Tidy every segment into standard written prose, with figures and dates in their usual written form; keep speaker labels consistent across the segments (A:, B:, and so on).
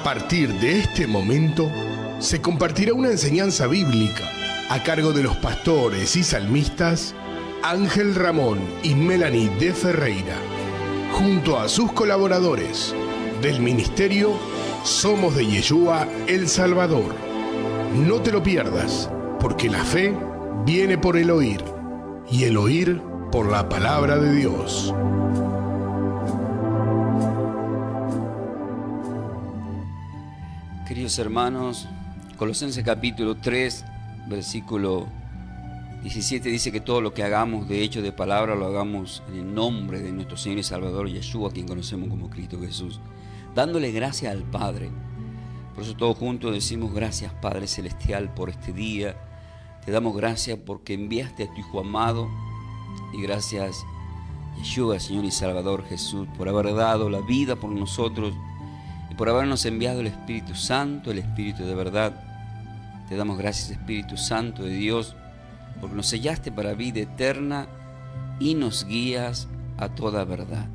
A: A partir de este momento, se compartirá una enseñanza bíblica a cargo de los pastores y salmistas Ángel Ramón y Melanie de Ferreira, junto a sus colaboradores del ministerio Somos de Yeshua El Salvador. No te lo pierdas, porque la fe viene por el oír, y el oír por la palabra de Dios.
B: Queridos hermanos, Colosenses capítulo 3, versículo 17 dice que todo lo que hagamos de hecho, de palabra, lo hagamos en el nombre de nuestro Señor y Salvador Yeshua, a quien conocemos como Cristo Jesús, dándole gracias al Padre. Por eso todos juntos decimos: gracias Padre Celestial por este día. Te damos gracias porque enviaste a tu Hijo amado, y gracias Yeshua, Señor y Salvador Jesús, por haber dado la vida por nosotros y por habernos enviado el Espíritu Santo, el Espíritu de verdad. Te damos gracias, Espíritu Santo de Dios, porque nos sellaste para vida eterna y nos guías a toda verdad.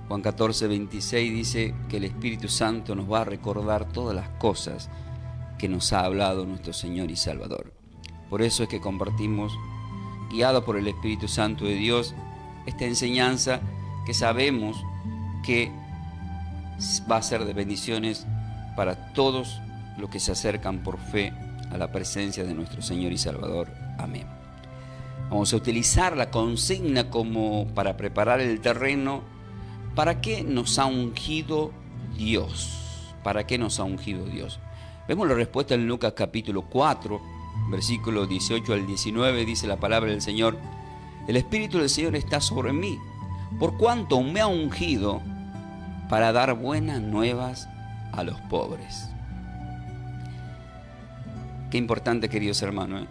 B: Juan 14, 26 dice que el Espíritu Santo nos va a recordar todas las cosas que nos ha hablado nuestro Señor y Salvador. Por eso es que compartimos, guiados por el Espíritu Santo de Dios, esta enseñanza que sabemos que va a ser de bendiciones para todos los que se acercan por fe a la presencia de nuestro Señor y Salvador. Amén. Vamos a utilizar la consigna como para preparar el terreno. ¿Para qué nos ha ungido Dios? ¿Para qué nos ha ungido Dios? Vemos la respuesta en Lucas capítulo 4, versículos 18 al 19, dice la palabra del Señor: el Espíritu del Señor está sobre mí, por cuanto me ha ungido para dar buenas nuevas a los pobres. Qué importante, queridos hermanos, ¿eh?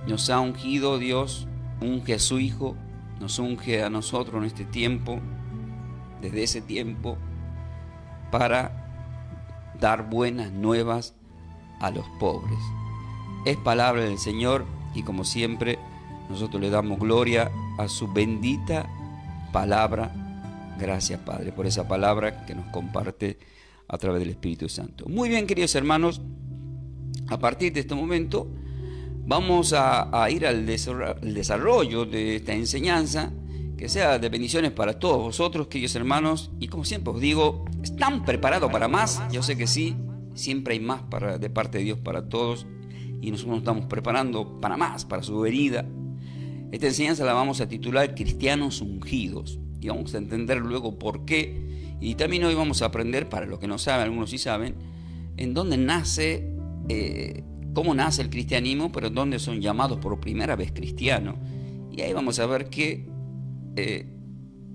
B: Nos ha ungido Dios, unge a su Hijo, nos unge a nosotros en este tiempo, desde ese tiempo, para dar buenas nuevas a los pobres. Es palabra del Señor, y como siempre nosotros le damos gloria a su bendita palabra. Gracias, Padre, por esa palabra que nos comparte a través del Espíritu Santo. Muy bien, queridos hermanos, a partir de este momento vamos a ir al desarrollo de esta enseñanza, que sea de bendiciones para todos vosotros, queridos hermanos. Y como siempre os digo, ¿están preparados para más? Yo sé que sí, siempre hay más de parte de Dios para todos, y nosotros nos estamos preparando para más, para su venida. Esta enseñanza la vamos a titular Cristianos Ungidos, y vamos a entender luego por qué. Y también hoy vamos a aprender, para los que no saben, algunos sí saben, en dónde nace, cómo nace el cristianismo, pero en dónde son llamados por primera vez cristianos. Y ahí vamos a ver que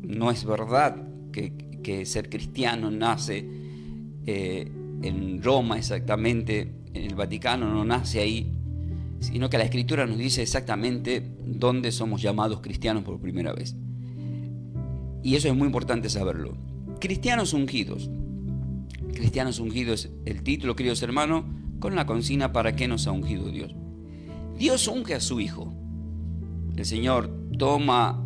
B: no es verdad que ser cristiano nace en Roma exactamente, en el Vaticano, no nace ahí, sino que la Escritura nos dice exactamente dónde somos llamados cristianos por primera vez. Y eso es muy importante saberlo. Cristianos ungidos. Cristianos ungidos es el título, queridos hermanos, con la consigna: ¿para qué nos ha ungido Dios? Dios unge a su Hijo. El Señor toma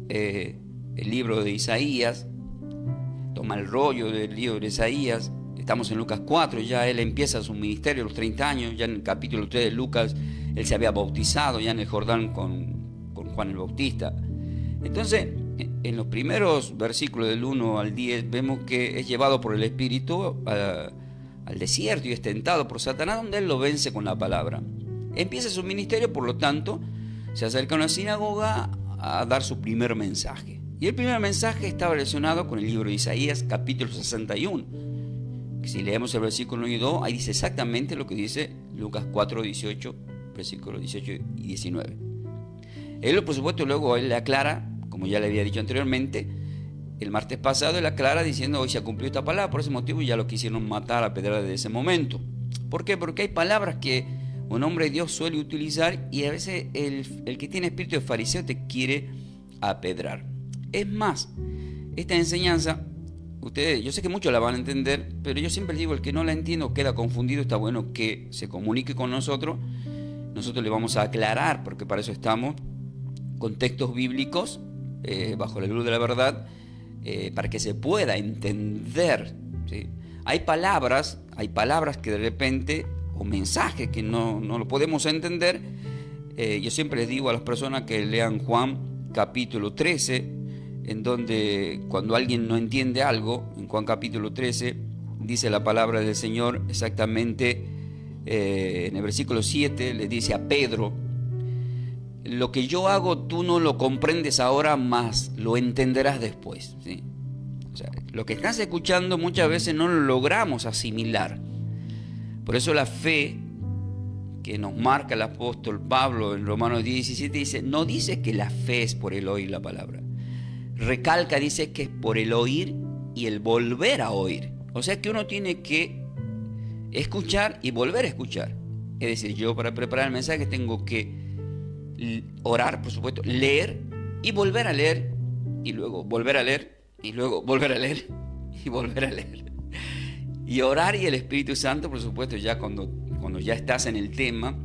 B: el libro de Isaías, toma el rollo del libro de Isaías. Estamos en Lucas 4, ya Él empieza su ministerio a los 30 años, ya en el capítulo 3 de Lucas, Él se había bautizado ya en el Jordán con Juan el Bautista. Entonces, en los primeros versículos del 1 al 10, vemos que es llevado por el Espíritu al desierto y es tentado por Satanás, donde Él lo vence con la palabra. Empieza su ministerio, por lo tanto, se acerca a una sinagoga a dar su primer mensaje. Y el primer mensaje está relacionado con el libro de Isaías, capítulo 61. Si leemos el versículo 1 y 2, ahí dice exactamente lo que dice Lucas 4, 18, versículos 18 y 19. Él, por supuesto, luego él le aclara, como ya le había dicho anteriormente, el martes pasado, él aclara diciendo: hoy se ha cumplido esta palabra. Por ese motivo ya lo quisieron matar a pedrada desde ese momento. ¿Por qué? Porque hay palabras que un hombre de Dios suele utilizar, y a veces el que tiene espíritu de fariseo te quiere apedrar. Es más, esta enseñanza, ustedes, yo sé que muchos la van a entender, pero yo siempre digo: el que no la entiende o queda confundido, está bueno que se comunique con nosotros. Nosotros le vamos a aclarar, porque para eso estamos, con textos bíblicos, bajo la luz de la verdad, para que se pueda entender, ¿sí? hay palabras que de repente, o mensajes que no lo podemos entender. Yo siempre les digo a las personas que lean Juan capítulo 13, en donde cuando alguien no entiende algo, en Juan capítulo 13, dice la palabra del Señor exactamente, en el versículo 7, le dice a Pedro: lo que yo hago tú no lo comprendes ahora, más lo entenderás después, ¿sí? O sea, lo que estás escuchando muchas veces no lo logramos asimilar. Por eso la fe que nos marca el apóstol Pablo en Romanos 17 dice, no dice que la fe es por el oír la palabra. Recalca, dice que es por el oír y el volver a oír. O sea que uno tiene que escuchar y volver a escuchar. Es decir, yo para preparar el mensaje tengo que orar, por supuesto, leer y volver a leer, y luego volver a leer, y luego volver a leer, y volver a leer. Y orar, y el Espíritu Santo, por supuesto, ya cuando ya estás en el tema,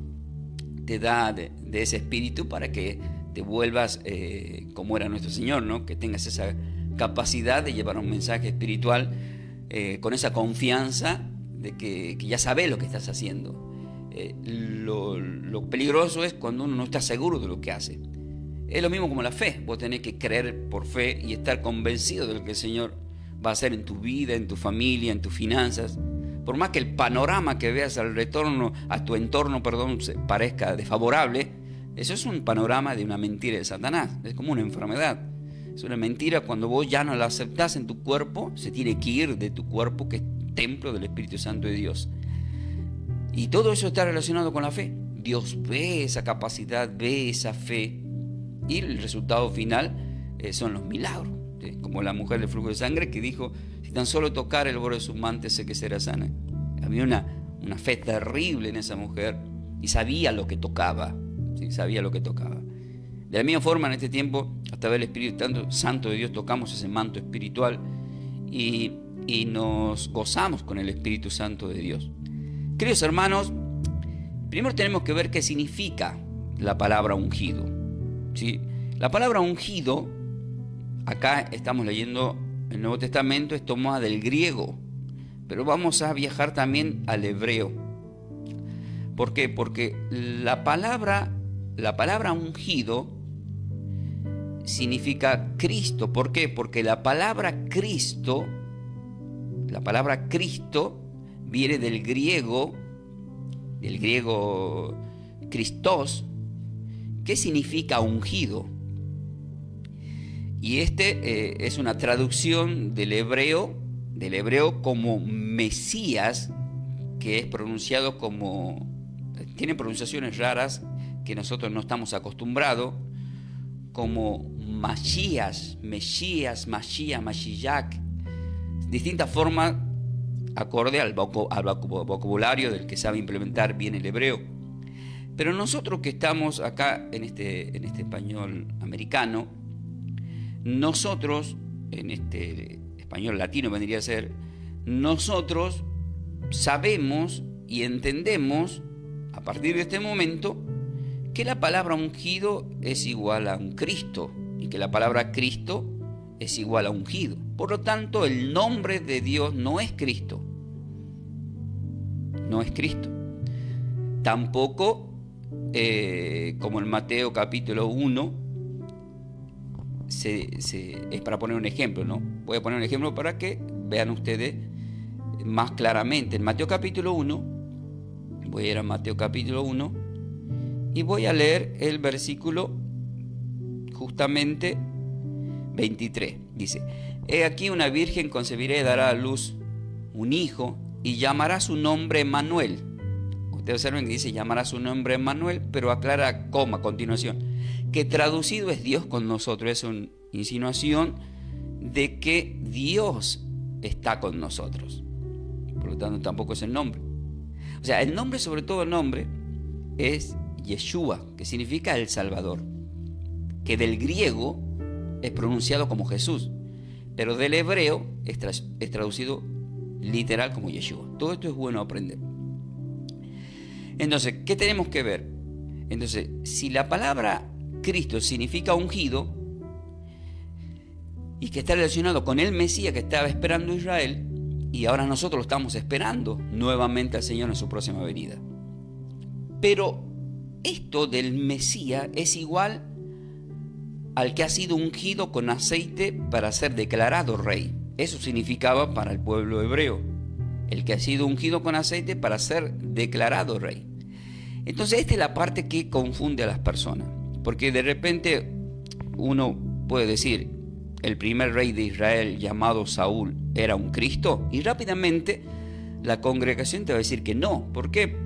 B: te da de ese espíritu para que te vuelvas como era nuestro Señor, ¿no? Que tengas esa capacidad de llevar un mensaje espiritual con esa confianza de que ya sabes lo que estás haciendo. Lo peligroso es cuando uno no está seguro de lo que hace. Es lo mismo como la fe. Vos tenés que creer por fe y estar convencido de lo que el Señor va a hacer en tu vida, en tu familia, en tus finanzas. Por más que el panorama que veas a tu entorno, parezca desfavorable, eso es un panorama de una mentira de Satanás. Es como una enfermedad. Es una mentira cuando vos ya no la aceptás en tu cuerpo, se tiene que ir de tu cuerpo, que es templo del Espíritu Santo de Dios. Y todo eso está relacionado con la fe. Dios ve esa capacidad, ve esa fe, y el resultado final son los milagros. ¿Sí? Como la mujer del flujo de sangre que dijo, si tan solo tocar el borde de su manto sé que será sana. Había una fe terrible en esa mujer y sabía lo que tocaba. ¿Sí? Sabía lo que tocaba. De la misma forma, en este tiempo, hasta ver el Espíritu Santo de Dios, tocamos ese manto espiritual y nos gozamos con el Espíritu Santo de Dios. Queridos hermanos, primero tenemos que ver qué significa la palabra ungido. ¿Sí? La palabra ungido, acá estamos leyendo el Nuevo Testamento, es tomada del griego, pero vamos a viajar también al hebreo. ¿Por qué? Porque la palabra ungido significa Cristo. ¿Por qué? Porque la palabra Cristo viene del griego Christos, que significa ungido. Y es una traducción del hebreo como Mesías, que es pronunciado como, tiene pronunciaciones raras que nosotros no estamos acostumbrados, como Masías, Mashiach, distintas formas acorde al vocabulario del que sabe implementar bien el hebreo. Pero nosotros que estamos acá en este español americano, nosotros, en este español latino vendría a ser, nosotros sabemos y entendemos a partir de este momento que la palabra ungido es igual a un Cristo y que la palabra Cristo es igual a ungido. Por lo tanto, el nombre de Dios no es Cristo. No es Cristo. Tampoco, como en Mateo capítulo 1, es para poner un ejemplo, ¿no? Voy a poner un ejemplo para que vean ustedes más claramente. En Mateo capítulo 1, voy a ir a Mateo capítulo 1 y voy a leer el versículo justamente 23. Dice: he aquí una virgen concebirá y dará a luz un hijo y llamará su nombre Emmanuel. Ustedes observen que dice llamará su nombre Emmanuel, pero aclara coma a continuación, que traducido es Dios con nosotros. Es una insinuación de que Dios está con nosotros. Por lo tanto, tampoco es el nombre. O sea, el nombre, sobre todo el nombre, es Yeshua, que significa el Salvador, que del griego es pronunciado como Jesús, pero del hebreo es traducido literal como Yeshua. Todo esto es bueno aprender. Entonces, ¿qué tenemos que ver? Entonces, si la palabra Cristo significa ungido y que está relacionado con el Mesías que estaba esperando Israel, y ahora nosotros lo estamos esperando nuevamente al Señor en su próxima venida. Pero esto del Mesías es igual al que ha sido ungido con aceite para ser declarado rey. Eso significaba para el pueblo hebreo, el que ha sido ungido con aceite para ser declarado rey. Entonces esta es la parte que confunde a las personas, porque de repente uno puede decir, el primer rey de Israel llamado Saúl era un Cristo, y rápidamente la congregación te va a decir que no. ¿Por qué?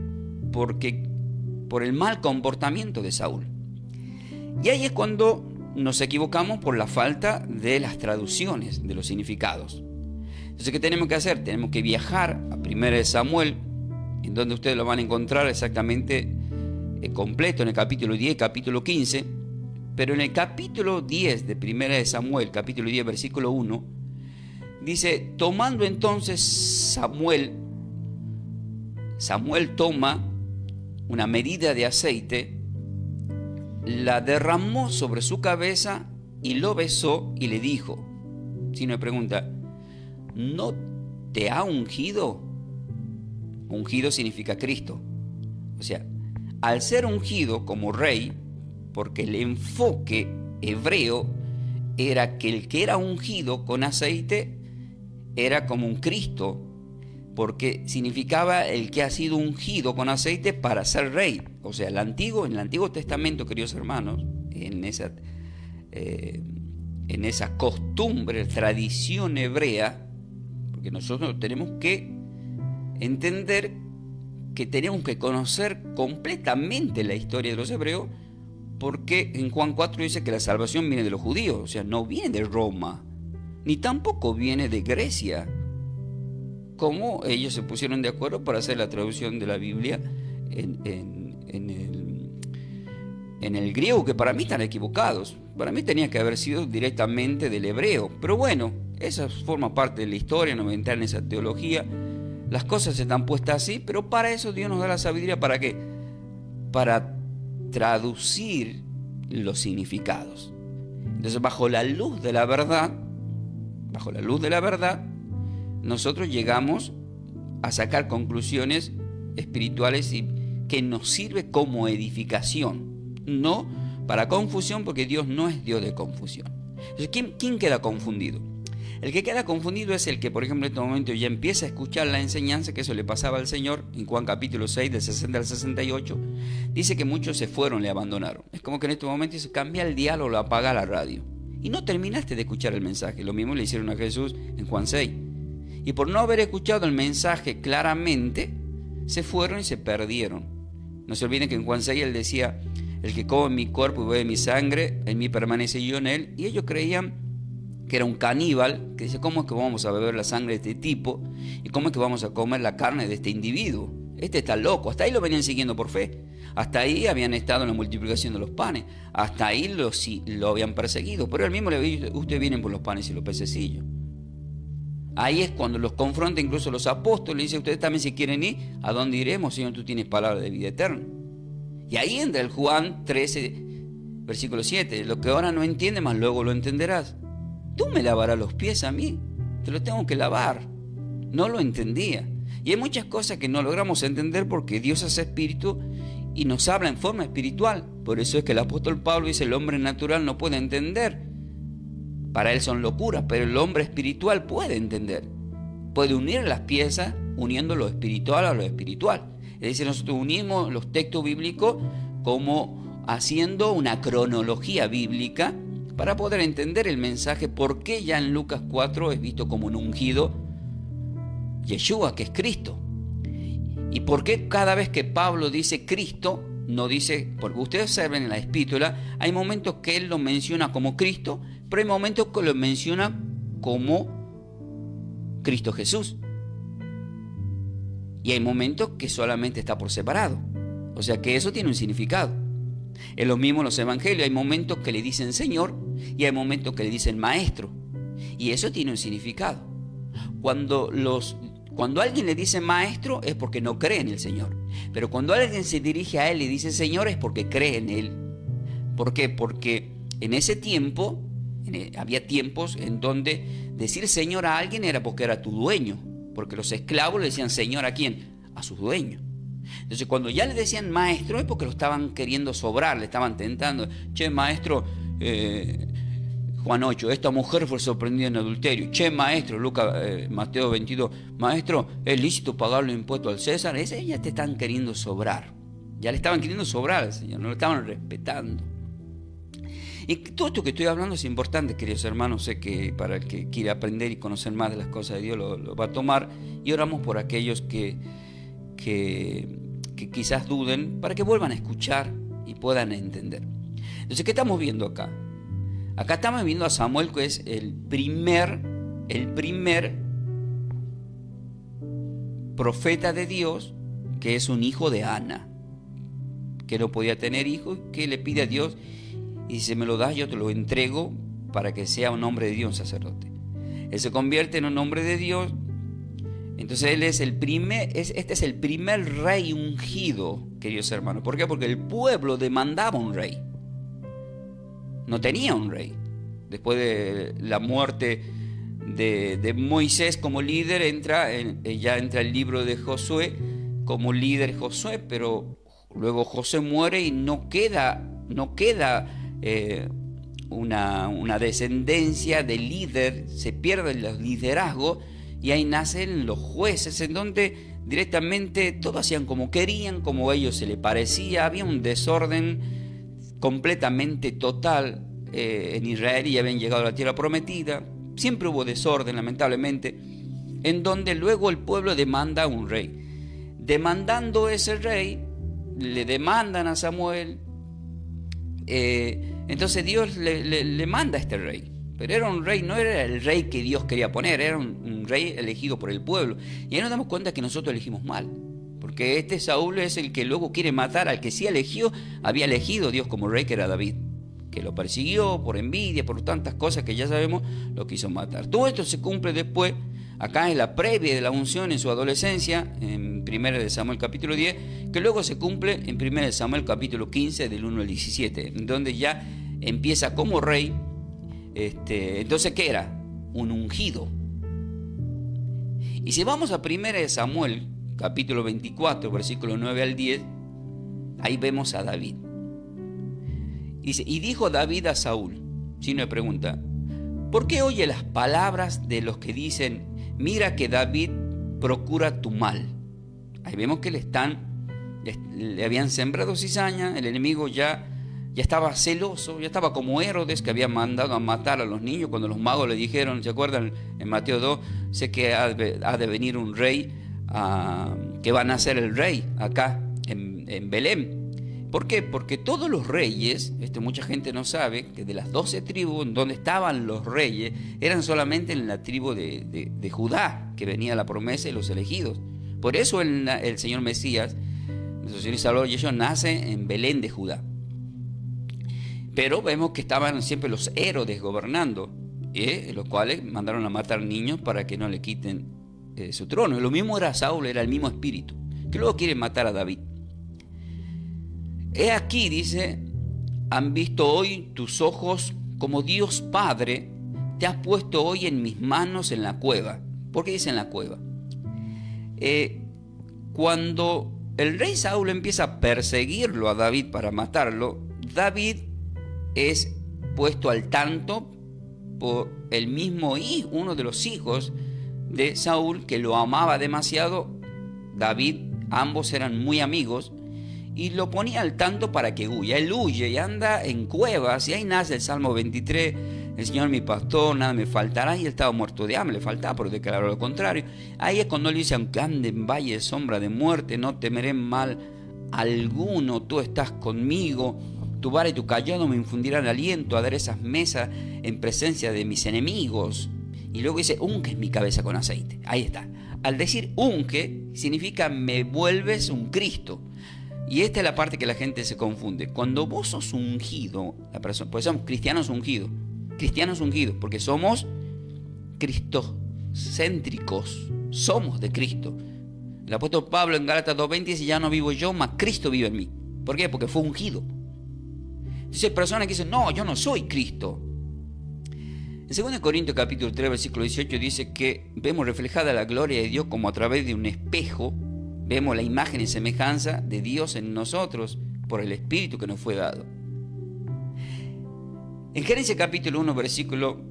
B: Porque por el mal comportamiento de Saúl. Y ahí es cuando nos equivocamos por la falta de las traducciones de los significados. Entonces, ¿qué tenemos que hacer? Tenemos que viajar a 1 Samuel, en donde ustedes lo van a encontrar exactamente completo en el capítulo 10 y capítulo 15, pero en el capítulo 10 de 1 Samuel, capítulo 10, versículo 1, dice, tomando entonces Samuel toma una medida de aceite, la derramó sobre su cabeza y lo besó y le dijo, si me pregunta, ¿no te ha ungido? Ungido significa Cristo. O sea, al ser ungido como rey, porque el enfoque hebreo era que el que era ungido con aceite era como un Cristo, porque significaba el que ha sido ungido con aceite para ser rey. O sea, en el Antiguo Testamento, queridos hermanos, en esa costumbre, tradición hebrea, porque nosotros tenemos que entender que tenemos que conocer completamente la historia de los hebreos, porque en Juan 4 dice que la salvación viene de los judíos, o sea, no viene de Roma, ni tampoco viene de Grecia, como ellos se pusieron de acuerdo para hacer la traducción de la Biblia en el griego, que para mí están equivocados. Para mí tenía que haber sido directamente del hebreo, pero bueno, esa forma parte de la historia, no voy a entrar en esa teología. Las cosas están puestas así, pero para eso Dios nos da la sabiduría. ¿Para qué? Para traducir los significados. Entonces, bajo la luz de la verdad, nosotros llegamos a sacar conclusiones espirituales y que nos sirve como edificación, no para confusión, porque Dios no es Dios de confusión. Entonces, ¿quién queda confundido? El que queda confundido es el que, por ejemplo, en este momento ya empieza a escuchar la enseñanza, que eso le pasaba al Señor en Juan capítulo 6, del 60 al 68. Dice que muchos se fueron, le abandonaron. Es como que en este momento dice, cambia el dial o apaga la radio. Y no terminaste de escuchar el mensaje. Lo mismo le hicieron a Jesús en Juan 6. Y por no haber escuchado el mensaje claramente, se fueron y se perdieron. No se olviden que en Juan 6 él decía, el que come mi cuerpo y bebe mi sangre, en mí permanece y yo en él. Y ellos creían que era un caníbal, que dice, ¿cómo es que vamos a beber la sangre de este tipo? ¿Y cómo es que vamos a comer la carne de este individuo? Este está loco. Hasta ahí lo venían siguiendo por fe. Hasta ahí habían estado en la multiplicación de los panes. Hasta ahí lo habían perseguido. Pero él mismo le dijo, ustedes vienen por los panes y los pececillos. Ahí es cuando los confronta incluso los apóstoles. Dice, ustedes también si quieren ir, ¿a dónde iremos, Señor? Tú tienes palabra de vida eterna. Y ahí entra el Juan 13, versículo 7. Lo que ahora no entiendes, más luego lo entenderás. Tú me lavarás los pies a mí. Te los tengo que lavar. No lo entendía. Y hay muchas cosas que no logramos entender porque Dios es espíritu y nos habla en forma espiritual. Por eso es que el apóstol Pablo dice, el hombre natural no puede entender. Para él son locuras, pero el hombre espiritual puede entender. Puede unir las piezas uniendo lo espiritual a lo espiritual. Es decir, nosotros unimos los textos bíblicos como haciendo una cronología bíblica para poder entender el mensaje, por qué ya en Lucas 4 es visto como un ungido Yeshua, que es Cristo. Y por qué cada vez que Pablo dice Cristo, no dice, porque ustedes saben en la epístola, hay momentos que él lo menciona como Cristo, pero hay momentos que lo menciona como Cristo Jesús. Y hay momentos que solamente está por separado. O sea que eso tiene un significado. Es lo mismo en los evangelios. Hay momentos que le dicen Señor y hay momentos que le dicen Maestro. Y eso tiene un significado. Cuando alguien le dice Maestro es porque no cree en el Señor. Pero cuando alguien se dirige a él y dice Señor es porque cree en él. ¿Por qué? Porque en ese tiempo, había tiempos en donde decir Señor a alguien era porque era tu dueño. porque los esclavos le decían Señor ¿a quién? A sus dueños. Entonces cuando ya le decían maestro es porque lo estaban queriendo sobrar, le estaban tentando. Che, maestro, Juan 8, esta mujer fue sorprendida en adulterio. Che, maestro, Mateo 22, maestro, ¿es lícito pagar los impuestos al César? Ese ya te están queriendo sobrar. Ya le estaban queriendo sobrar al Señor, no lo estaban respetando. Y todo esto que estoy hablando es importante, queridos hermanos. Sé que para el que quiere aprender y conocer más de las cosas de Dios lo va a tomar. Y oramos por aquellos que quizás duden, para que vuelvan a escuchar y puedan entender. Entonces, ¿qué estamos viendo acá? Acá estamos viendo a Samuel, que es el primer profeta de Dios, que es un hijo de Ana, que no podía tener hijos, que le pide a Dios y dice, me lo das, yo te lo entrego para que sea un hombre de Dios, un sacerdote. Él se convierte en un hombre de Dios. Entonces él es este es el primer rey ungido, queridos hermanos. ¿Por qué? Porque el pueblo demandaba un rey. No tenía un rey. Después de la muerte de Moisés como líder, ya entra el libro de Josué como líder Josué, pero luego Josué muere y no queda una descendencia de líder, se pierde el liderazgo. Y ahí nacen los jueces, en donde directamente todos hacían como querían, como a ellos se les parecía. Había un desorden completamente total en Israel, y habían llegado a la tierra prometida. Siempre hubo desorden, lamentablemente, en donde luego el pueblo demanda a un rey. Demandando ese rey, le demandan a Samuel. Entonces Dios le manda a este rey. Pero era un rey, no era el rey que Dios quería poner, era un rey elegido por el pueblo. Y ahí nos damos cuenta que nosotros elegimos mal. Porque este Saúl es el que luego quiere matar al que sí había elegido Dios como rey, que era David. Que lo persiguió por envidia, por tantas cosas que ya sabemos, lo quiso matar. Todo esto se cumple después, acá en la previa de la unción en su adolescencia, en 1 Samuel capítulo 10, que luego se cumple en 1 Samuel capítulo 15, del 1 al 17, donde ya empieza como rey. Entonces, ¿qué era? Un ungido. Y si vamos a 1 Samuel, capítulo 24, versículo 9 al 10, ahí vemos a David. Dice, y dijo David a Saúl, signo de pregunta, ¿por qué oye las palabras de los que dicen, mira que David procura tu mal? Ahí vemos que le habían sembrado cizaña, el enemigo ya estaba celoso, ya estaba como Herodes, que había mandado a matar a los niños cuando los magos le dijeron, ¿se acuerdan? En Mateo 2, sé que ha de venir un rey, que va a nacer el rey acá en Belén. ¿Por qué? Porque todos los reyes, mucha gente no sabe, que de las 12 tribus donde estaban los reyes, eran solamente en la tribu de Judá, que venía la promesa y los elegidos. Por eso el Señor Mesías, nuestro Señor y Salvador Yeshua, nace en Belén de Judá. Pero vemos que estaban siempre los Herodes gobernando, los cuales mandaron a matar niños para que no le quiten su trono. Y lo mismo era Saúl, era el mismo espíritu, que luego quiere matar a David. He aquí, dice, han visto hoy tus ojos como Dios Padre, te has puesto hoy en mis manos en la cueva. ¿Por qué dice en la cueva? Cuando el rey Saúl empieza a perseguirlo a David para matarlo, David es puesto al tanto por el mismo hijo, uno de los hijos de Saúl, que lo amaba demasiado. David, ambos eran muy amigos, y lo ponía al tanto para que huya. Él huye y anda en cuevas, y ahí nace el Salmo 23, el Señor mi pastor, nada me faltará. Y él estaba muerto de hambre, le faltaba, pero declaró lo contrario. Ahí es cuando él dice, aunque ande en valle de sombra de muerte, no temeré mal alguno, tú estás conmigo. Tu vara y tu cayado me infundirán aliento, a dar esas mesas en presencia de mis enemigos. Y luego dice, unges mi cabeza con aceite. Ahí está. Al decir unge, significa me vuelves un Cristo. Y esta es la parte que la gente se confunde. Cuando vos sos ungido, la persona, pues somos cristianos ungidos, porque somos cristocéntricos, somos de Cristo. El apóstol Pablo en Gálatas 2:20 dice, ya no vivo yo, mas Cristo vive en mí. ¿Por qué? Porque fue ungido. Entonces hay personas que dicen, no, yo no soy Cristo. En 2 Corintios capítulo 3, versículo 18 dice que vemos reflejada la gloria de Dios como a través de un espejo. Vemos la imagen y semejanza de Dios en nosotros por el Espíritu que nos fue dado. En Génesis capítulo 1, versículo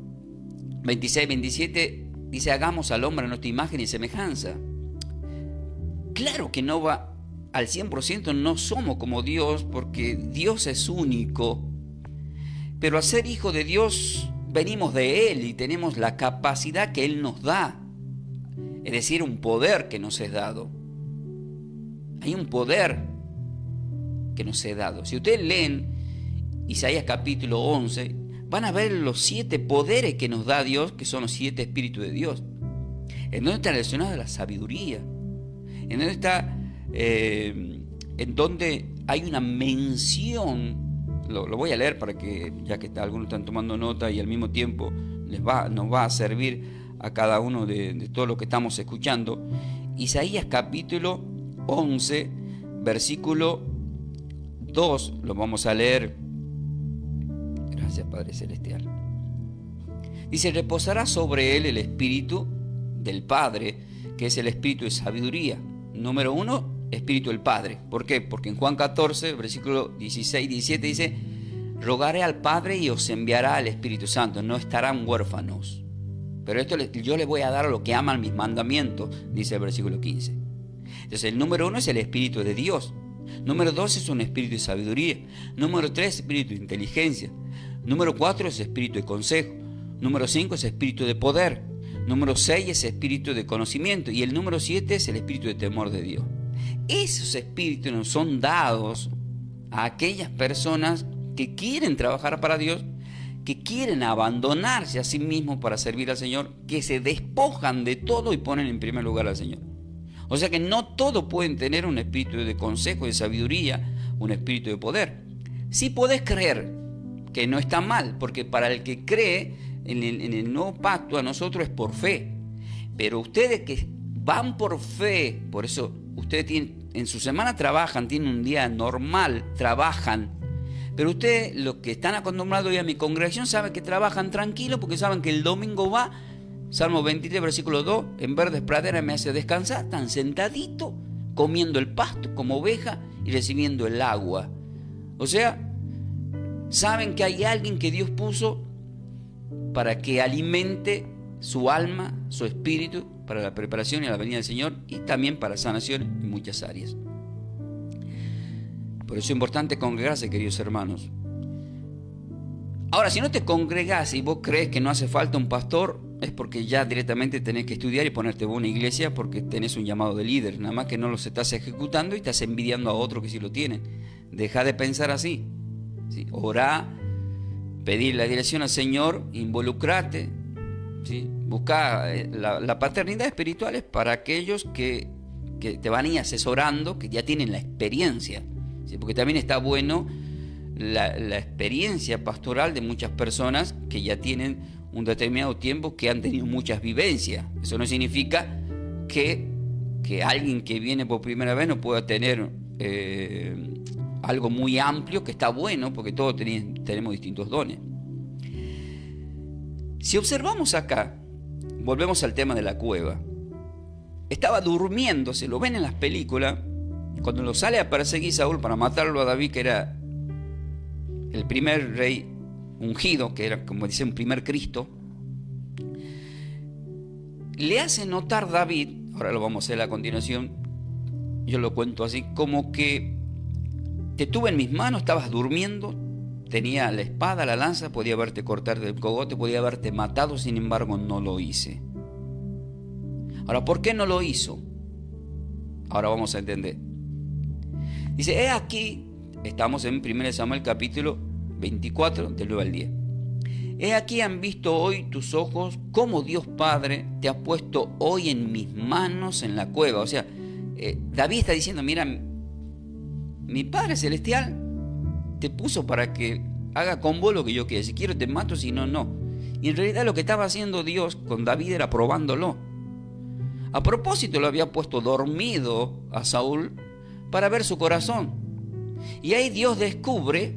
B: 26-27 dice: hagamos al hombre a nuestra imagen y semejanza. Claro que no va al 100%, no somos como Dios, porque Dios es único. Pero al ser hijo de Dios, venimos de Él y tenemos la capacidad que Él nos da. Es decir, un poder que nos es dado. Hay un poder que nos es dado. Si ustedes leen Isaías capítulo 11, van a ver los 7 poderes que nos da Dios, que son los 7 espíritus de Dios. En donde está relacionada la sabiduría. En donde está, en donde hay una mención. Lo voy a leer para que, ya que algunos están tomando nota y al mismo tiempo nos va a servir a cada uno de todo lo que estamos escuchando. Isaías capítulo 11, versículo 2, lo vamos a leer. Gracias, Padre Celestial. Dice: reposará sobre él el espíritu del Padre, que es el espíritu de sabiduría. Número 1, espíritu del Padre. ¿Por qué? Porque en Juan 14, versículo 16-17 dice: rogaré al Padre y os enviará al Espíritu Santo, no estarán huérfanos. Pero esto yo les voy a dar a los que aman mis mandamientos, dice el versículo 15. Entonces el número 1 es el Espíritu de Dios. Número 2 es un espíritu de sabiduría. Número 3, espíritu de inteligencia. Número 4 es espíritu de consejo. Número 5 es espíritu de poder. Número 6 es espíritu de conocimiento. Y el número 7 es el espíritu de temor de Dios. Esos espíritus nos son dados a aquellas personas que quieren trabajar para Dios, que quieren abandonarse a sí mismos para servir al Señor, que se despojan de todo y ponen en primer lugar al Señor. O sea que no todos pueden tener un espíritu de consejo, de sabiduría, un espíritu de poder. Sí podés creer que no está mal, porque para el que cree en el nuevo pacto a nosotros es por fe. Pero ustedes que van por fe, por eso ustedes en su semana trabajan, tienen un día normal, trabajan. Pero ustedes, los que están acostumbrados a ir a mi congregación, saben que trabajan tranquilos porque saben que el domingo va, Salmo 23, versículo 2, en verdes praderas me hace descansar, están sentaditos, comiendo el pasto como oveja y recibiendo el agua. O sea, saben que hay alguien que Dios puso para que alimente su alma, su espíritu, para la preparación y la venida del Señor, y también para sanación en muchas áreas. Por eso es importante congregarse, queridos hermanos. Ahora, si no te congregás y vos crees que no hace falta un pastor, es porque ya directamente tenés que estudiar y ponerte vos en una iglesia porque tenés un llamado de líder. Nada más que no los estás ejecutando y estás envidiando a otros que sí lo tienen. Deja de pensar así. ¿Sí? Orá, pedir la dirección al Señor, involucrate. ¿Sí? Busca la paternidad espiritual es para aquellos que te van a ir asesorando, que ya tienen la experiencia. ¿Sí? Porque también está bueno la experiencia pastoral de muchas personas que ya tienen un determinado tiempo, que han tenido muchas vivencias. Eso no significa que alguien que viene por primera vez no pueda tener algo muy amplio, que está bueno, porque todos tenemos distintos dones. Si observamos acá, volvemos al tema de la cueva. Estaba durmiendo, se lo ven en las películas, cuando lo sale a perseguir Saúl para matarlo a David, que era el primer rey ungido, que era, como dice, un primer Cristo. Le hace notar David, ahora lo vamos a hacer a continuación, yo lo cuento así, como que te tuve en mis manos, estabas durmiendo, tenía la espada, la lanza, podía haberte cortado del cogote, podía haberte matado, sin embargo no lo hice. Ahora, ¿por qué no lo hizo? Ahora vamos a entender. Dice, he aquí, estamos en 1 Samuel capítulo 24, del 9 al 10. He aquí han visto hoy tus ojos cómo Dios Padre te ha puesto hoy en mis manos en la cueva. O sea, David está diciendo, mira, mi Padre Celestial te puso para que haga con vos lo que yo quiera. Si quiero te mato, si no, no. Y en realidad lo que estaba haciendo Dios con David era probándolo. A propósito, lo había puesto dormido a Saúl para ver su corazón. Y ahí Dios descubre,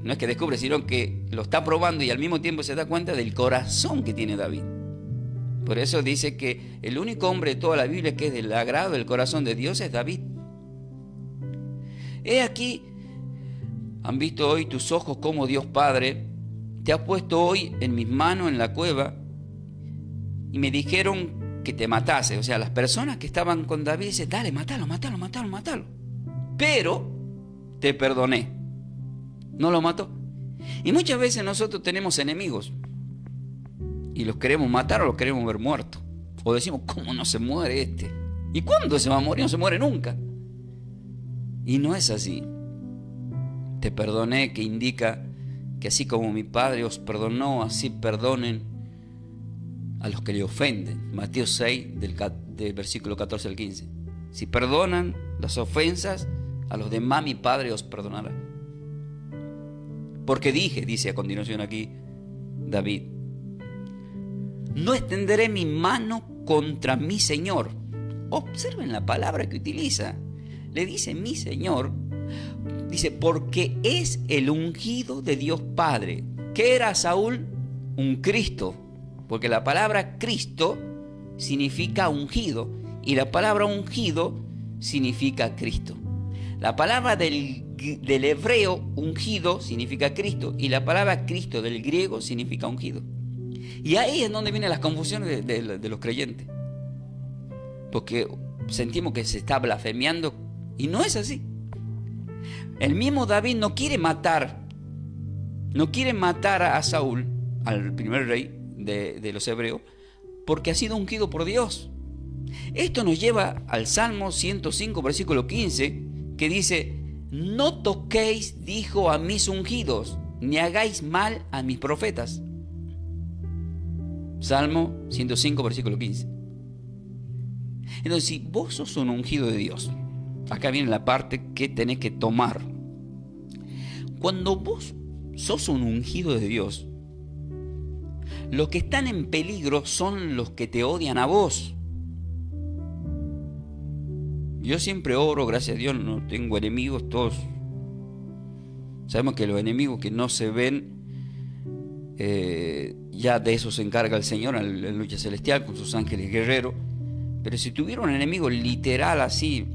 B: No es que descubre, sino que lo está probando y al mismo tiempo se da cuenta del corazón que tiene David. Por eso dice que el único hombre de toda la Biblia que es del agrado del corazón de Dios es David. He aquí, han visto hoy tus ojos como Dios Padre te ha puesto hoy en mis manos en la cueva y me dijeron que te matase. O sea, las personas que estaban con David dicen, dale, mátalo. Pero te perdoné. No lo mató. Y muchas veces nosotros tenemos enemigos y los queremos matar o los queremos ver muertos. O decimos, ¿cómo no se muere este? ¿Y cuándo se va a morir? No se muere nunca. Y no es así. Te perdoné, que indica que así como mi Padre os perdonó, así perdonen a los que le ofenden. Mateo 6, del versículo 14 al 15. Si perdonan las ofensas, a los demás mi Padre os perdonará. Porque dice a continuación aquí David, no extenderé mi mano contra mi Señor. Observen la palabra que utiliza. Le dice mi Señor. Dice, porque es el ungido de Dios Padre. ¿Qué era Saúl? Un Cristo. Porque la palabra Cristo significa ungido. Y la palabra ungido significa Cristo. La palabra del hebreo ungido significa Cristo. Y la palabra Cristo del griego significa ungido. Y ahí es donde vienen las confusiones de los creyentes. Porque sentimos que se está blasfemiando. Y no es así. El mismo David no quiere matar a Saúl, al primer rey de los hebreos, porque ha sido ungido por Dios. Esto nos lleva al Salmo 105, versículo 15, que dice, no toquéis, dijo, a mis ungidos, ni hagáis mal a mis profetas. Salmo 105, versículo 15. Entonces, si vos sos un ungido de Dios, acá viene la parte que tenés que tomar. Cuando vos sos un ungido de Dios, los que están en peligro son los que te odian a vos. Yo siempre oro, gracias a Dios, no tengo enemigos, todos. Sabemos que los enemigos que no se ven, ya de eso se encarga el Señor en la lucha celestial con sus ángeles guerreros. Pero si tuviera un enemigo literal así,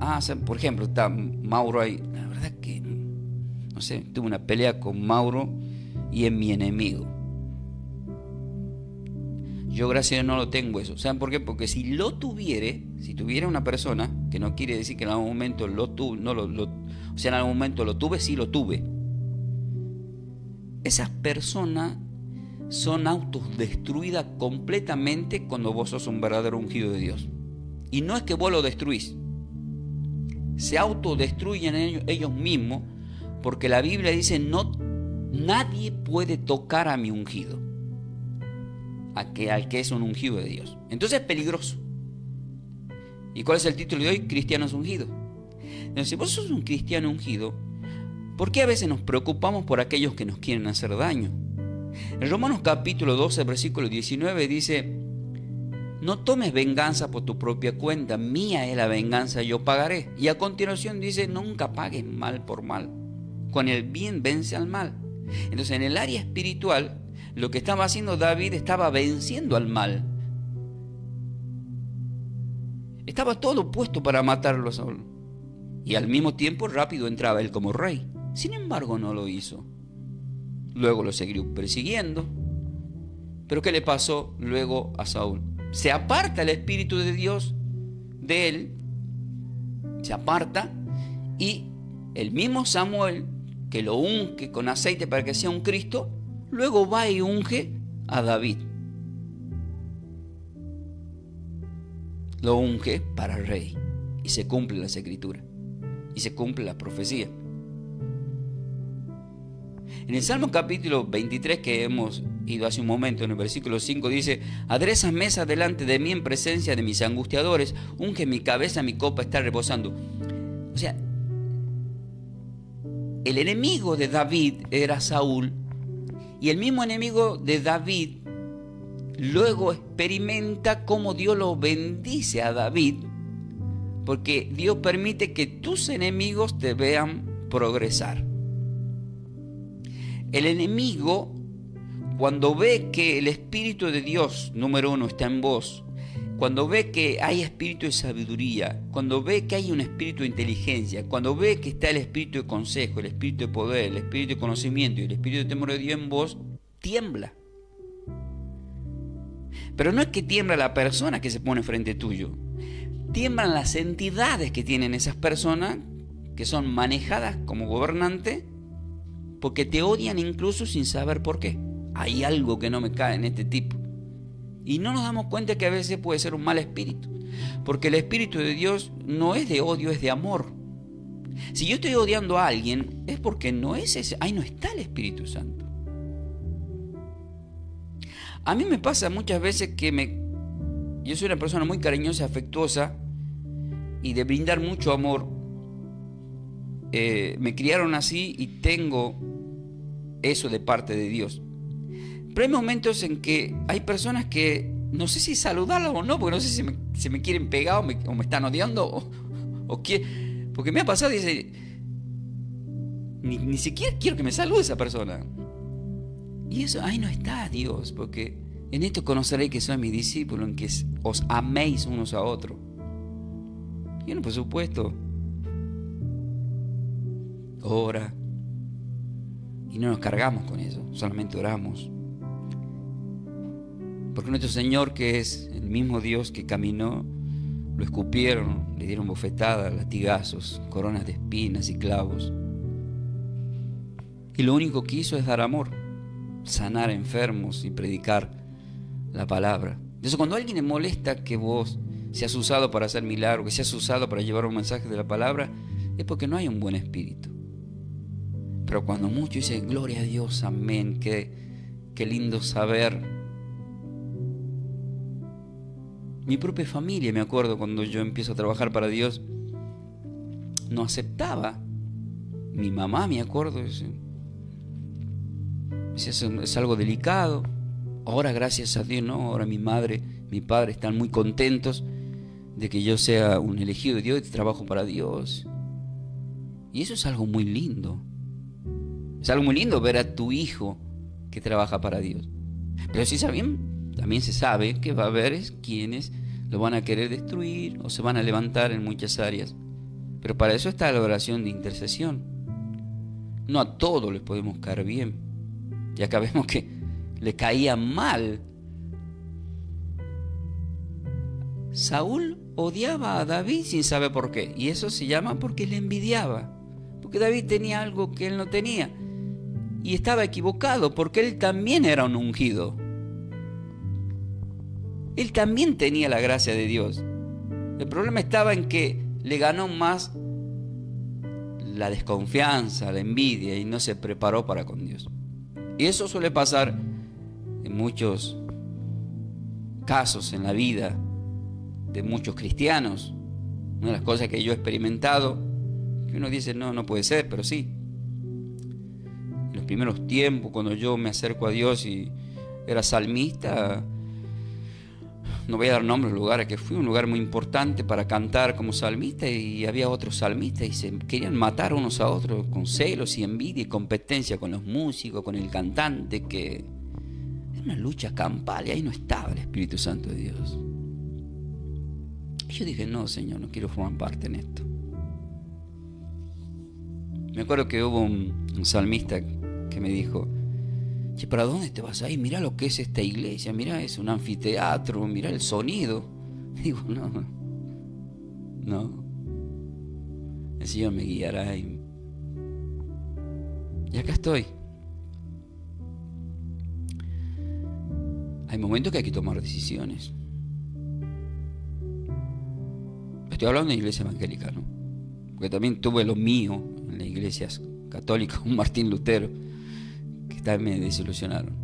B: por ejemplo, está Mauro ahí, la verdad que, no sé, tuve una pelea con Mauro y es mi enemigo. Yo gracias a Dios no lo tengo eso. ¿Saben por qué? Porque si tuviera una persona, que no quiere decir que en algún momento en algún momento lo tuve, sí lo tuve. Esas personas son autodestruidas completamente cuando vos sos un verdadero ungido de Dios. Y no es que vos lo destruís, se autodestruyen ellos mismos, porque la Biblia dice, nadie puede tocar a mi ungido, al que es un ungido de Dios. Entonces es peligroso. ¿Y cuál es el título de hoy? Cristianos ungidos. Entonces, si vos sos un cristiano ungido, ¿por qué a veces nos preocupamos por aquellos que nos quieren hacer daño? En Romanos capítulo 12, versículo 19 dice, no tomes venganza por tu propia cuenta, mía es la venganza, yo pagaré. Y a continuación dice, nunca pagues mal por mal, con el bien vence al mal. Entonces en el área espiritual, lo que estaba haciendo David, estaba venciendo al mal. Estaba todo puesto para matarlo a Saúl. Y al mismo tiempo rápido entraba él como rey. Sin embargo no lo hizo. Luego lo siguió persiguiendo. Pero ¿qué le pasó luego a Saúl? Se aparta el Espíritu de Dios de él, se aparta, y el mismo Samuel, que lo unge con aceite para que sea un Cristo, luego va y unge a David. Lo unge para rey, y se cumple las escrituras, y se cumple la profecía. En el Salmo capítulo 23 que hemos ido hace un momento, en el versículo 5 dice, adereza mesa delante de mí en presencia de mis angustiadores, unge mi cabeza, mi copa está reposando. O sea, el enemigo de David era Saúl, y el mismo enemigo de David luego experimenta cómo Dios lo bendice a David, porque Dios permite que tus enemigos te vean progresar. El enemigo, cuando ve que el Espíritu de Dios, número uno, está en vos, cuando ve que hay espíritu de sabiduría, cuando ve que hay un espíritu de inteligencia, cuando ve que está el espíritu de consejo, el espíritu de poder, el espíritu de conocimiento y el espíritu de temor de Dios en vos, tiembla. Pero no es que tiembla la persona que se pone frente tuyo, tiemblan las entidades que tienen esas personas, que son manejadas como gobernantes, porque te odian incluso sin saber por qué. Hay algo que no me cae en este tipo. Y no nos damos cuenta que a veces puede ser un mal espíritu, porque el Espíritu de Dios no es de odio, es de amor. Si yo estoy odiando a alguien, es porque no es ese, ahí no está el Espíritu Santo. A mí me pasa muchas veces que yo soy una persona muy cariñosa, afectuosa y de brindar mucho amor. Me criaron así y tengo eso de parte de Dios. Pero hay momentos en que hay personas que no sé si saludarlas o no, porque no sé si se me quieren pegar o me están odiando o qué. Porque me ha pasado y dice, ni siquiera quiero que me salude esa persona. Y eso, ahí no está Dios, porque en esto conoceréis que soy mi discípulo, en que os améis unos a otros. Y bueno, por supuesto, ora. Y no nos cargamos con eso, solamente oramos. Porque nuestro Señor, que es el mismo Dios que caminó, lo escupieron, le dieron bofetadas, latigazos, coronas de espinas y clavos. Y lo único que hizo es dar amor, sanar enfermos y predicar la palabra. De eso, cuando alguien le molesta que vos seas usado para hacer milagros, que seas usado para llevar un mensaje de la palabra, es porque no hay un buen espíritu. Pero cuando muchos dicen, gloria a Dios, amén, qué lindo saber. Mi propia familia, me acuerdo, cuando yo empiezo a trabajar para Dios, no aceptaba. Mi mamá, me acuerdo, decía, es algo delicado. Ahora, gracias a Dios, no. Ahora mi madre, mi padre están muy contentos de que yo sea un elegido de Dios y trabajo para Dios. Y eso es algo muy lindo. Es algo muy lindo ver a tu hijo que trabaja para Dios. Pero sí también se sabe que va a haber quienes lo van a querer destruir o se van a levantar en muchas áreas. Pero para eso está la oración de intercesión. No a todos les podemos caer bien. Ya acá vemos que le caía mal. Saúl odiaba a David sin saber por qué. Y eso se llama porque le envidiaba. Porque David tenía algo que él no tenía. Y estaba equivocado, porque él también era un ungido. Él también tenía la gracia de Dios. El problema estaba en que le ganó más la desconfianza, la envidia, y no se preparó para con Dios. Y eso suele pasar en muchos casos en la vida de muchos cristianos. Una de las cosas que yo he experimentado, que uno dice, no puede ser, pero sí. En los primeros tiempos, cuando yo me acerco a Dios y era salmista, no voy a dar nombres de lugares que fui, un lugar muy importante para cantar como salmista, y había otros salmistas y se querían matar unos a otros con celos y envidia y competencia con los músicos, con el cantante, que era una lucha campal, y ahí no estaba el Espíritu Santo de Dios. Y yo dije, no, Señor, no quiero formar parte en esto. Me acuerdo que hubo un salmista que me dijo, che, ¿para dónde te vas a ir? Mirá lo que es esta iglesia, mirá, es un anfiteatro, mirá el sonido. Digo, no. El Señor me guiará y acá estoy. Hay momentos que hay que tomar decisiones. Estoy hablando de iglesia evangélica, ¿no? Porque también tuve lo mío en las iglesias católicas, un Martín Lutero, que también me desilusionaron.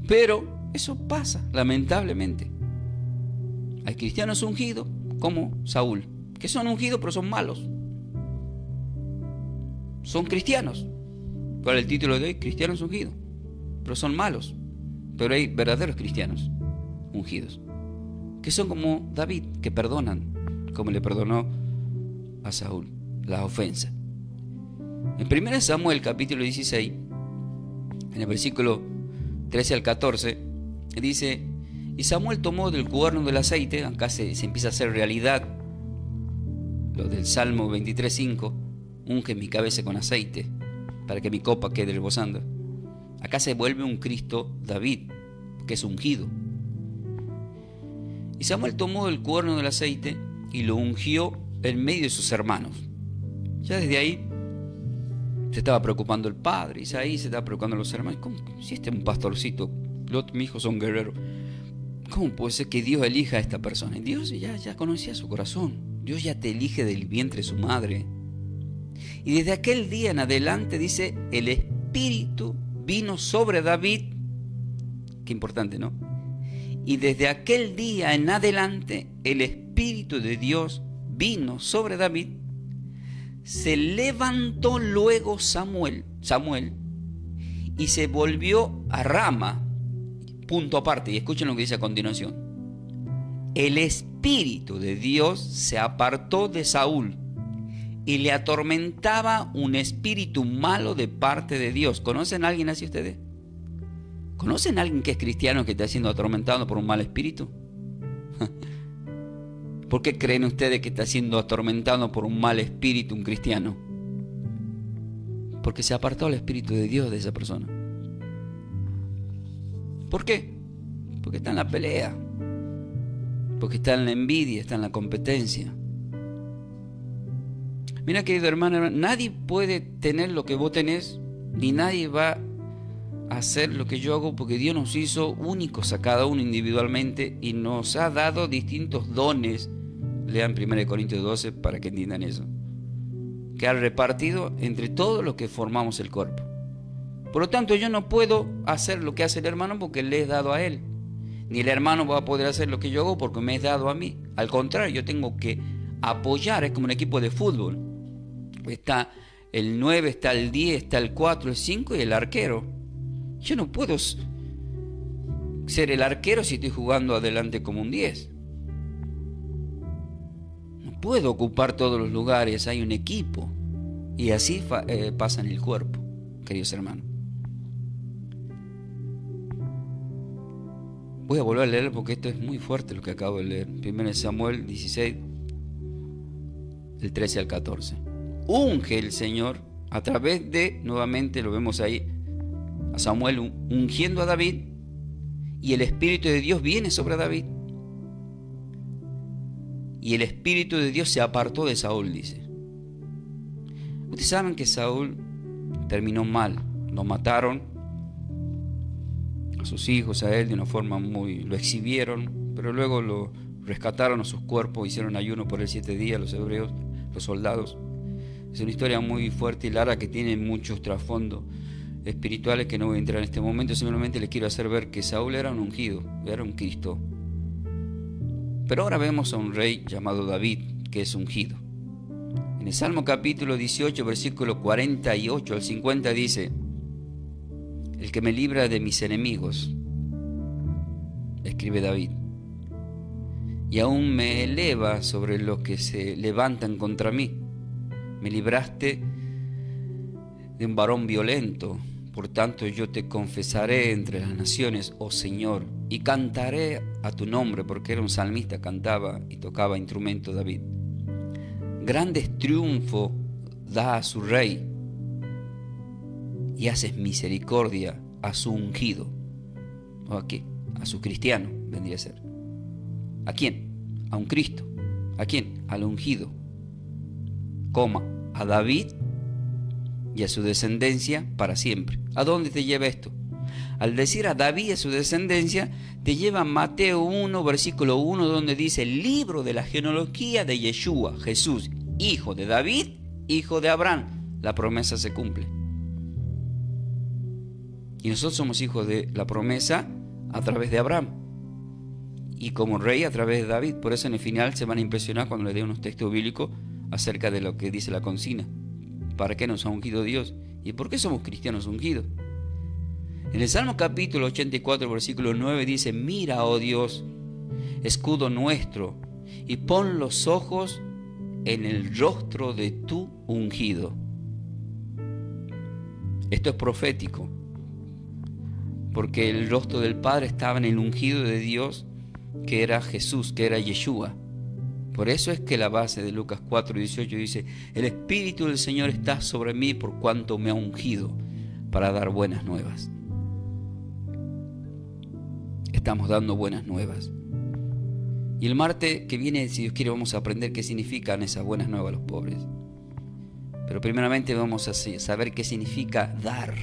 B: Pero eso pasa, lamentablemente. Hay cristianos ungidos como Saúl, que son ungidos pero son malos. Son cristianos. ¿Cuál es el título de hoy? Cristianos ungidos. Pero son malos. Pero hay verdaderos cristianos ungidos, que son como David, que perdonan, como le perdonó a Saúl la ofensa. En 1 Samuel capítulo 16 En el versículo 13 al 14, dice: y Samuel tomó del cuerno del aceite. Acá se empieza a hacer realidad lo del Salmo 23:5, unge mi cabeza con aceite, para que mi copa quede rebosando. Acá se vuelve un Cristo David, que es ungido. Y Samuel tomó el cuerno del aceite y lo ungió en medio de sus hermanos. Ya desde ahí se estaba preocupando el padre, Isaí se estaba preocupando los hermanos. ¿Cómo? Si este es un pastorcito, mis hijos son guerreros, ¿cómo puede ser que Dios elija a esta persona? Y Dios ya conocía su corazón. Dios ya te elige del vientre de su madre. Y desde aquel día en adelante, dice, el Espíritu vino sobre David. Qué importante, ¿no? Y desde aquel día en adelante, el Espíritu de Dios vino sobre David. Se levantó luego Samuel, y se volvió a Rama. Punto aparte, y escuchen lo que dice a continuación. El Espíritu de Dios se apartó de Saúl y le atormentaba un espíritu malo de parte de Dios. ¿Conocen a alguien así ustedes? ¿Conocen a alguien que es cristiano que está siendo atormentado por un mal espíritu? ¿Por qué creen ustedes que está siendo atormentado por un mal espíritu un cristiano? Porque se apartó el Espíritu de Dios de esa persona. ¿Por qué? Porque está en la pelea, porque está en la envidia, está en la competencia. Mira, querido hermano, nadie puede tener lo que vos tenés, ni nadie va a hacer lo que yo hago, porque Dios nos hizo únicos a cada uno individualmente y nos ha dado distintos dones. Lean 1 Corintios 12 para que entiendan eso, que ha repartido entre todos los que formamos el cuerpo. Por lo tanto, yo no puedo hacer lo que hace el hermano porque le he dado a él. Ni el hermano va a poder hacer lo que yo hago porque me he dado a mí. Al contrario, yo tengo que apoyar. Es como un equipo de fútbol. Está el 9, está el 10, está el 4, el 5 y el arquero. Yo no puedo ser el arquero si estoy jugando adelante como un 10. No puedo ocupar todos los lugares. Hay un equipo. Y así pasa en el cuerpo, queridos hermanos. Voy a volver a leer porque esto es muy fuerte lo que acabo de leer. 1 Samuel 16, del 13 al 14. Unge el Señor a través de, nuevamente lo vemos ahí, a Samuel ungiendo a David, y el Espíritu de Dios viene sobre David. Y el Espíritu de Dios se apartó de Saúl, dice. Ustedes saben que Saúl terminó mal. Lo mataron a sus hijos, a él, de una forma lo exhibieron, pero luego lo rescataron a sus cuerpos, hicieron ayuno por él 7 días, los hebreos, los soldados. Es una historia muy fuerte y larga que tiene muchos trasfondos espirituales que no voy a entrar en este momento. Simplemente les quiero hacer ver que Saúl era un ungido, era un Cristo. Pero ahora vemos a un rey llamado David, que es ungido. En el Salmo capítulo 18, versículo 48 al 50 dice: el que me libra de mis enemigos, escribe David, y aún me eleva sobre los que se levantan contra mí. Me libraste de un varón violento, por tanto yo te confesaré entre las naciones, oh Señor, y cantaré a tu nombre, porque era un salmista, cantaba y tocaba instrumento David. Grandes triunfos da a su rey, y haces misericordia a su ungido. ¿O a qué? A su cristiano, vendría a ser. ¿A quién? A un Cristo. ¿A quién? Al ungido. A David y a su descendencia para siempre. ¿A dónde te lleva esto? Al decir a David y a su descendencia, te lleva a Mateo 1, versículo 1, donde dice: el libro de la genealogía de Yeshua, Jesús, hijo de David, hijo de Abraham. La promesa se cumple. Y nosotros somos hijos de la promesa a través de Abraham. Y como rey a través de David. Por eso en el final se van a impresionar cuando les dé unos textos bíblicos acerca de lo que dice la consigna. ¿Para qué nos ha ungido Dios? ¿Y por qué somos cristianos ungidos? En el Salmo capítulo 84, versículo 9 dice: mira, oh Dios, escudo nuestro, y pon los ojos en el rostro de tu ungido. Esto es profético, porque el rostro del Padre estaba en el ungido de Dios, que era Jesús, que era Yeshua. Por eso es que la base de Lucas 4:18 dice: el Espíritu del Señor está sobre mí por cuanto me ha ungido para dar buenas nuevas. Estamos dando buenas nuevas. Y el martes que viene, si Dios quiere, vamos a aprender qué significan esas buenas nuevas a los pobres. Pero primeramente vamos a saber qué significa dar,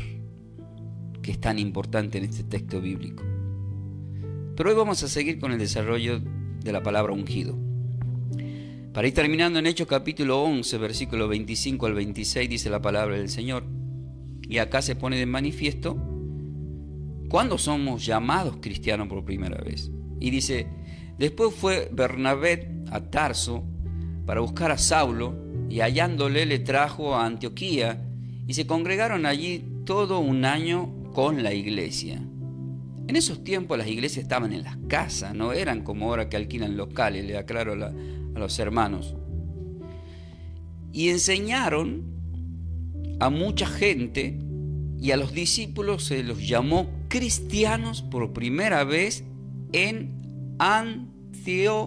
B: que es tan importante en este texto bíblico. Pero hoy vamos a seguir con el desarrollo de la palabra ungido. Para ir terminando en Hechos capítulo 11, versículo 25 al 26, dice la palabra del Señor. Y acá se pone de manifiesto cuándo somos llamados cristianos por primera vez. Y dice: después fue Bernabé a Tarso para buscar a Saulo, y hallándole le trajo a Antioquía, y se congregaron allí todo un año con la iglesia. En esos tiempos las iglesias estaban en las casas, no eran como ahora que alquilan locales, le aclaro a los hermanos. Y enseñaron a mucha gente, y a los discípulos se los llamó cristianos por primera vez en Antioquía.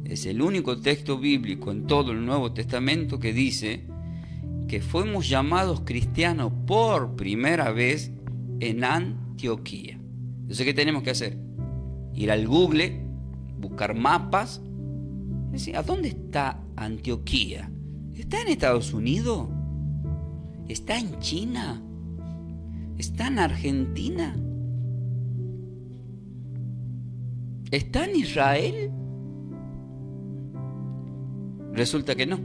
B: Es el único texto bíblico en todo el Nuevo Testamento que dice que fuimos llamados cristianos por primera vez en Antioquía. Entonces, ¿qué tenemos que hacer? Ir al Google, buscar mapas, decir: ¿a dónde está Antioquía? ¿Está en Estados Unidos? ¿Está en China? ¿Está en Argentina? ¿Está en Israel? Resulta que no.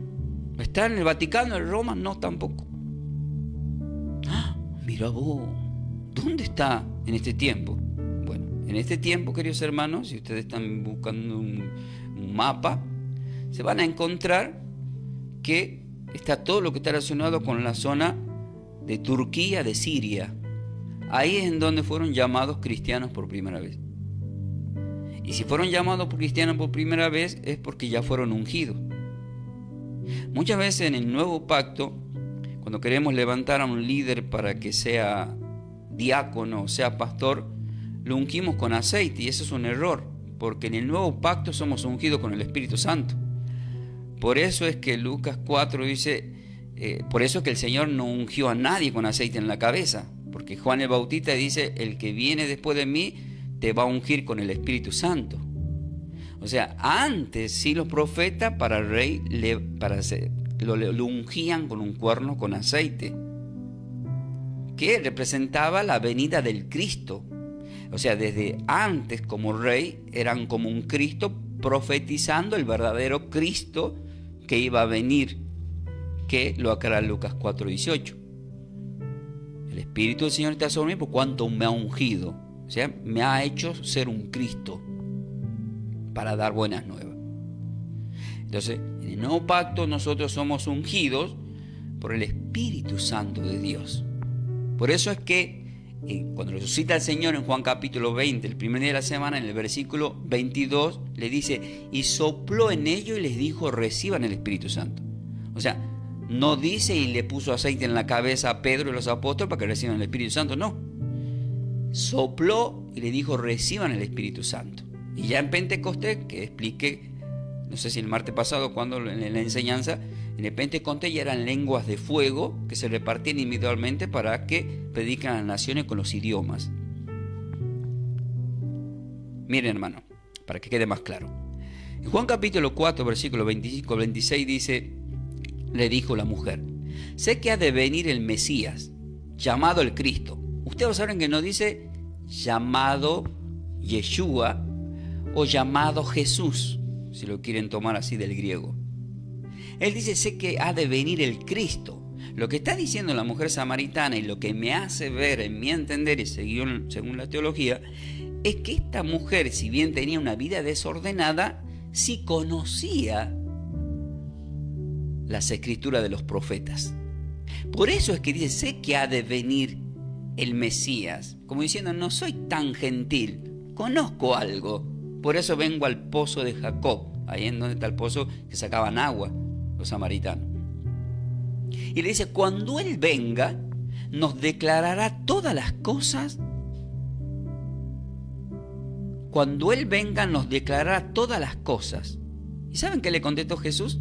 B: ¿Está en el Vaticano, en Roma? No, tampoco. Mira vos, ¿dónde está en este tiempo? Bueno, en este tiempo, queridos hermanos, si ustedes están buscando un mapa, se van a encontrar que está todo lo que está relacionado con la zona de Turquía, de Siria. Ahí es en donde fueron llamados cristianos por primera vez. Y si fueron llamados por cristianos por primera vez, es porque ya fueron ungidos. Muchas veces en el nuevo pacto, cuando queremos levantar a un líder para que sea diácono o sea pastor, lo ungimos con aceite, y eso es un error, porque en el nuevo pacto somos ungidos con el Espíritu Santo. Por eso es que Lucas 4 dice, por eso es que el Señor no ungió a nadie con aceite en la cabeza, porque Juan el Bautista dice: el que viene después de mí te va a ungir con el Espíritu Santo. O sea, antes sí los profetas para el rey lo ungían con un cuerno con aceite, que representaba la venida del Cristo. O sea, desde antes como rey eran como un Cristo profetizando el verdadero Cristo que iba a venir, que lo aclara Lucas 4:18. El Espíritu del Señor está sobre mí por cuanto me ha ungido, o sea, me ha hecho ser un Cristo para dar buenas nuevas. Entonces, en el nuevo pacto nosotros somos ungidos por el Espíritu Santo de Dios. Por eso es que cuando resucita el Señor en Juan capítulo 20, el primer día de la semana, en el versículo 22, le dice: y sopló en ellos y les dijo: reciban el Espíritu Santo. O sea, no dice y le puso aceite en la cabeza a Pedro y los apóstoles para que reciban el Espíritu Santo, no. Sopló y le dijo: reciban el Espíritu Santo. Y ya en Pentecostés, que expliqué, no sé si el martes pasado, cuando en la enseñanza, en el Pentecostés ya eran lenguas de fuego que se repartían individualmente para que predican a las naciones con los idiomas. Miren, hermano, para que quede más claro. En Juan capítulo 4, versículo 25 al 26 dice: le dijo la mujer: sé que ha de venir el Mesías, llamado el Cristo. Ustedes saben que no dice llamado Yeshua o llamado Jesús, si lo quieren tomar así del griego. Él dice: sé que ha de venir el Cristo. Lo que está diciendo la mujer samaritana, y lo que me hace ver en mi entender y según la teología, es que esta mujer, si bien tenía una vida desordenada, sí conocía las escrituras de los profetas. Por eso es que dice: sé que ha de venir el Mesías, como diciendo: no soy tan gentil, conozco algo. Por eso vengo al pozo de Jacob, ahí en donde está el pozo que sacaban agua los samaritanos. Y le dice: cuando Él venga, nos declarará todas las cosas. Cuando Él venga nos declarará todas las cosas. ¿Y saben qué le contestó Jesús?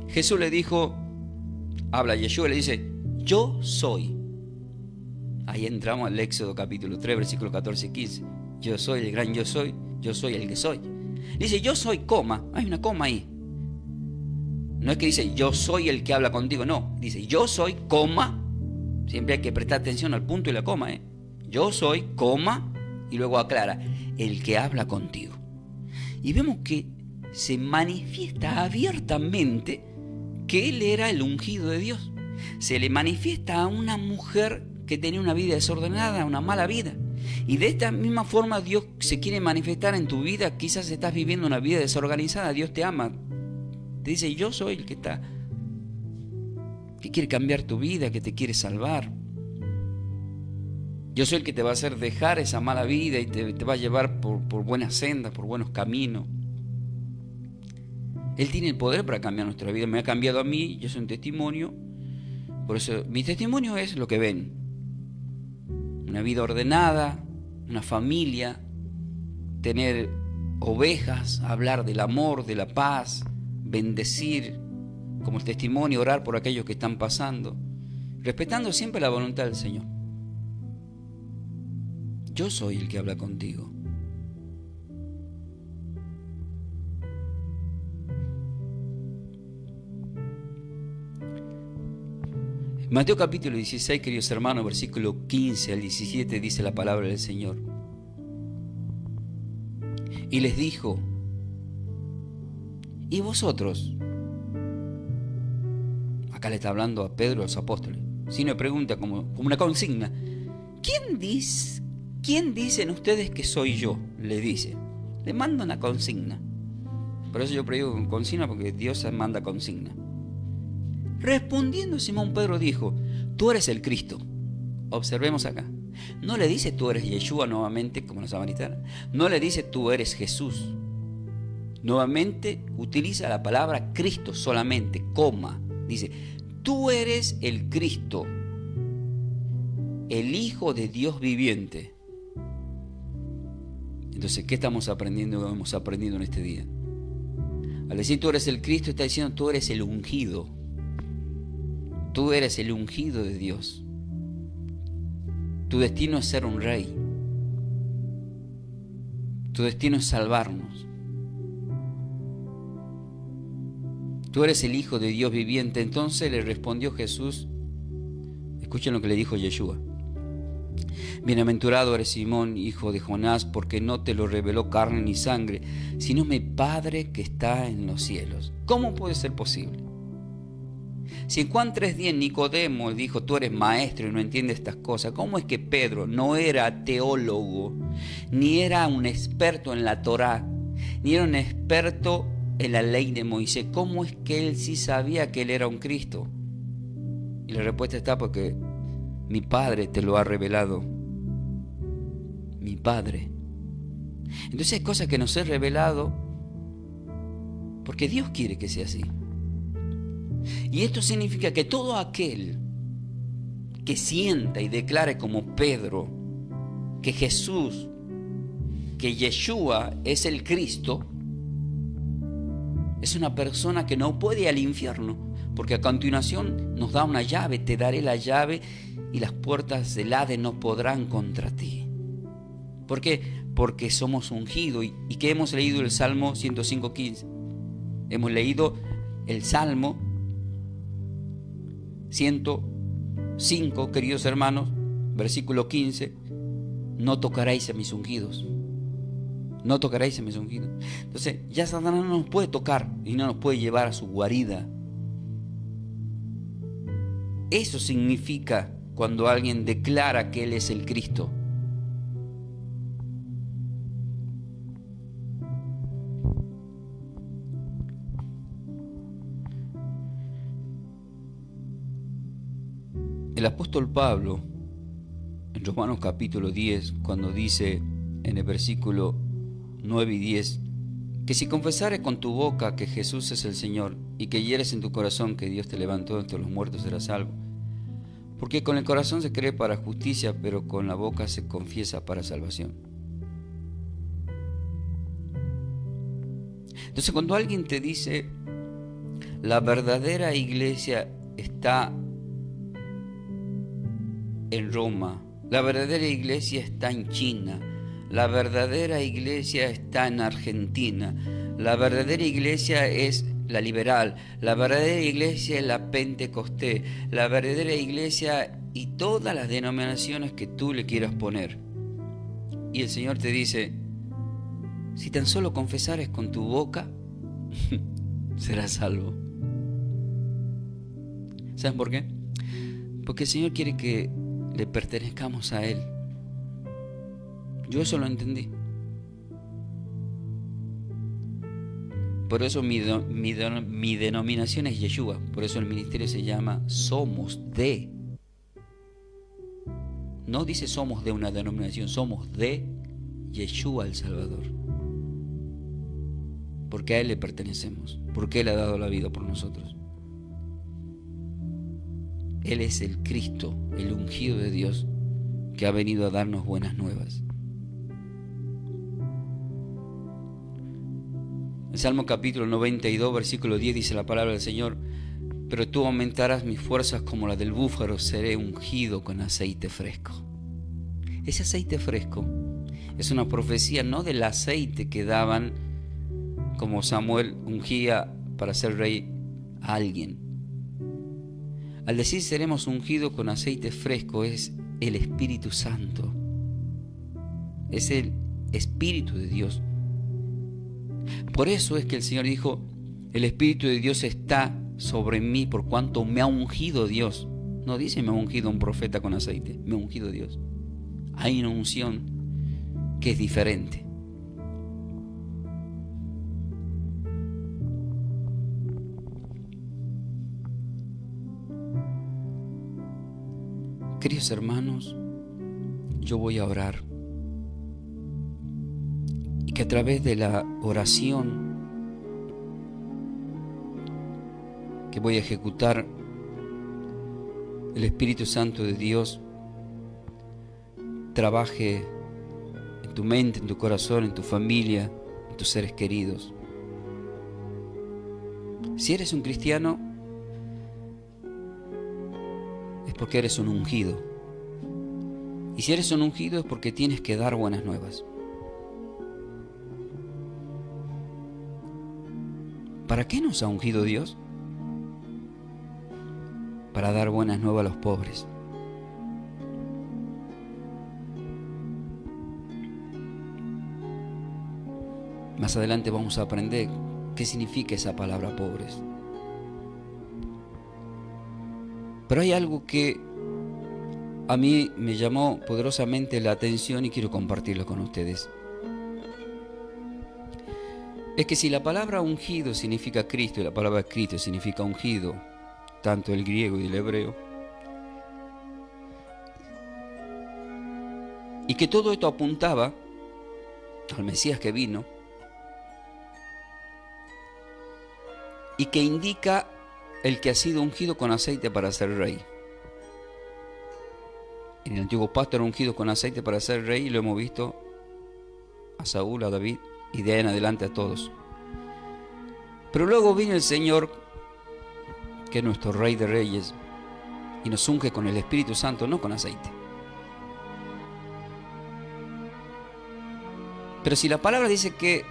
B: Jesús le dijo, habla Yeshua, le dice, yo soy. Ahí entramos al Éxodo capítulo 3, versículo 14 y 15. Yo soy el gran yo soy el que soy. Dice, yo soy, coma, hay una coma ahí. No es que dice, yo soy el que habla contigo, no. Dice, yo soy, coma. Siempre hay que prestar atención al punto y la coma, Yo soy, coma, y luego aclara, el que habla contigo. Y vemos que se manifiesta abiertamente que Él era el ungido de Dios. Se le manifiesta a una mujer que tenía una vida desordenada, una mala vida. Y de esta misma forma Dios se quiere manifestar en tu vida. Quizás estás viviendo una vida desorganizada, Dios te ama. Te dice, yo soy el que quiere cambiar tu vida, que te quiere salvar. Yo soy el que te va a hacer dejar esa mala vida y te va a llevar por buenas sendas, por buenos caminos. Él tiene el poder para cambiar nuestra vida. Me ha cambiado a mí, yo soy un testimonio. Por eso mi testimonio es lo que ven. Una vida ordenada, una familia, tener ovejas, hablar del amor, de la paz, bendecir como el testimonio, orar por aquellos que están pasando, respetando siempre la voluntad del Señor. Yo soy el que habla contigo. Mateo capítulo 16, queridos hermanos, versículo 15 al 17 dice la palabra del Señor. Y les dijo, ¿y vosotros? Acá le está hablando a Pedro, a los apóstoles. Si no pregunta como una consigna. ¿Quién dicen ustedes que soy yo? Le dice. Le manda una consigna. Por eso yo predigo con consigna, porque Dios manda consigna. Respondiendo Simón Pedro dijo, tú eres el Cristo. Observemos acá. No le dice tú eres Yeshua nuevamente como los samaritanos. No le dice tú eres Jesús. Nuevamente utiliza la palabra Cristo solamente, coma. Dice, tú eres el Cristo, el Hijo de Dios viviente. Entonces, ¿qué estamos aprendiendo? Hemos aprendido en este día. Al decir tú eres el Cristo, está diciendo tú eres el ungido. Tú eres el ungido de Dios. Tu destino es ser un rey. Tu destino es salvarnos. Tú eres el Hijo de Dios viviente. Entonces le respondió Jesús. Escuchen lo que le dijo Yeshua. Bienaventurado eres Simón, hijo de Jonás, porque no te lo reveló carne ni sangre, sino mi Padre que está en los cielos. ¿Cómo puede ser posible? Si en Juan 3:10 Nicodemo dijo, tú eres maestro y no entiendes estas cosas, ¿cómo es que Pedro no era teólogo, ni era un experto en la Torá, ni era un experto en la ley de Moisés? ¿Cómo es que él sí sabía que él era un Cristo? Y la respuesta está porque mi Padre te lo ha revelado. Mi Padre. Entonces hay cosas que nos he revelado porque Dios quiere que sea así. Y esto significa que todo aquel que sienta y declare como Pedro que Jesús, que Yeshua es el Cristo, es una persona que no puede ir al infierno, porque a continuación nos da una llave, te daré la llave y las puertas del Hades no podrán contra ti. ¿Por qué? Porque somos ungidos. ¿Y qué hemos leído el Salmo 105:15? Hemos leído el Salmo 105, queridos hermanos, versículo 15, no tocaréis a mis ungidos. No tocaréis a mis ungidos. Entonces, ya Satanás no nos puede tocar y no nos puede llevar a su guarida. Eso significa cuando alguien declara que Él es el Cristo. El apóstol Pablo, en Romanos capítulo 10, cuando dice en el versículo 9 y 10, que si confesares con tu boca que Jesús es el Señor y que creyeres en tu corazón que Dios te levantó entre los muertos serás salvo. Porque con el corazón se cree para justicia, pero con la boca se confiesa para salvación. Entonces, cuando alguien te dice, la verdadera iglesia está en Roma, la verdadera iglesia está en China, la verdadera iglesia está en Argentina, la verdadera iglesia es la liberal, la verdadera iglesia es la pentecostés, la verdadera iglesia y todas las denominaciones que tú le quieras poner. Y el Señor te dice, si tan solo confesares con tu boca, serás salvo. ¿Saben por qué? Porque el Señor quiere que le pertenezcamos a Él. Yo eso lo entendí. Por eso mi denominación es Yeshua. Por eso el ministerio se llama Somos de. No dice somos de una denominación, somos de Yeshua el Salvador. Porque a Él le pertenecemos. Porque Él ha dado la vida por nosotros. Él es el Cristo, el ungido de Dios, que ha venido a darnos buenas nuevas. En Salmo capítulo 92, versículo 10 dice la palabra del Señor: pero tú aumentarás mis fuerzas como la del búfalo, seré ungido con aceite fresco. Ese aceite fresco es una profecía no del aceite que daban como Samuel ungía para ser rey a alguien. Al decir seremos ungidos con aceite fresco, es el Espíritu Santo. Es el Espíritu de Dios. Por eso es que el Señor dijo, el Espíritu de Dios está sobre mí por cuanto me ha ungido Dios. No dice me ha ungido un profeta con aceite, me ha ungido Dios. Hay una unción que es diferente. Queridos hermanos, yo voy a orar y que a través de la oración que voy a ejecutar, el Espíritu Santo de Dios trabaje en tu mente, en tu corazón, en tu familia, en tus seres queridos. Si eres un cristiano, es porque eres un ungido. Y si eres un ungido es porque tienes que dar buenas nuevas. ¿Para qué nos ha ungido Dios? Para dar buenas nuevas a los pobres. Más adelante vamos a aprender qué significa esa palabra pobres. Pero hay algo que a mí me llamó poderosamente la atención y quiero compartirlo con ustedes. Es que si la palabra ungido significa Cristo y la palabra Cristo significa ungido, tanto el griego y el hebreo, y que todo esto apuntaba al Mesías que vino, y que indica el que ha sido ungido con aceite para ser rey. En el antiguo pacto era ungido con aceite para ser rey y lo hemos visto a Saúl, a David y de ahí en adelante a todos. Pero luego viene el Señor, que es nuestro Rey de Reyes, y nos unge con el Espíritu Santo, no con aceite. Pero si la palabra dice que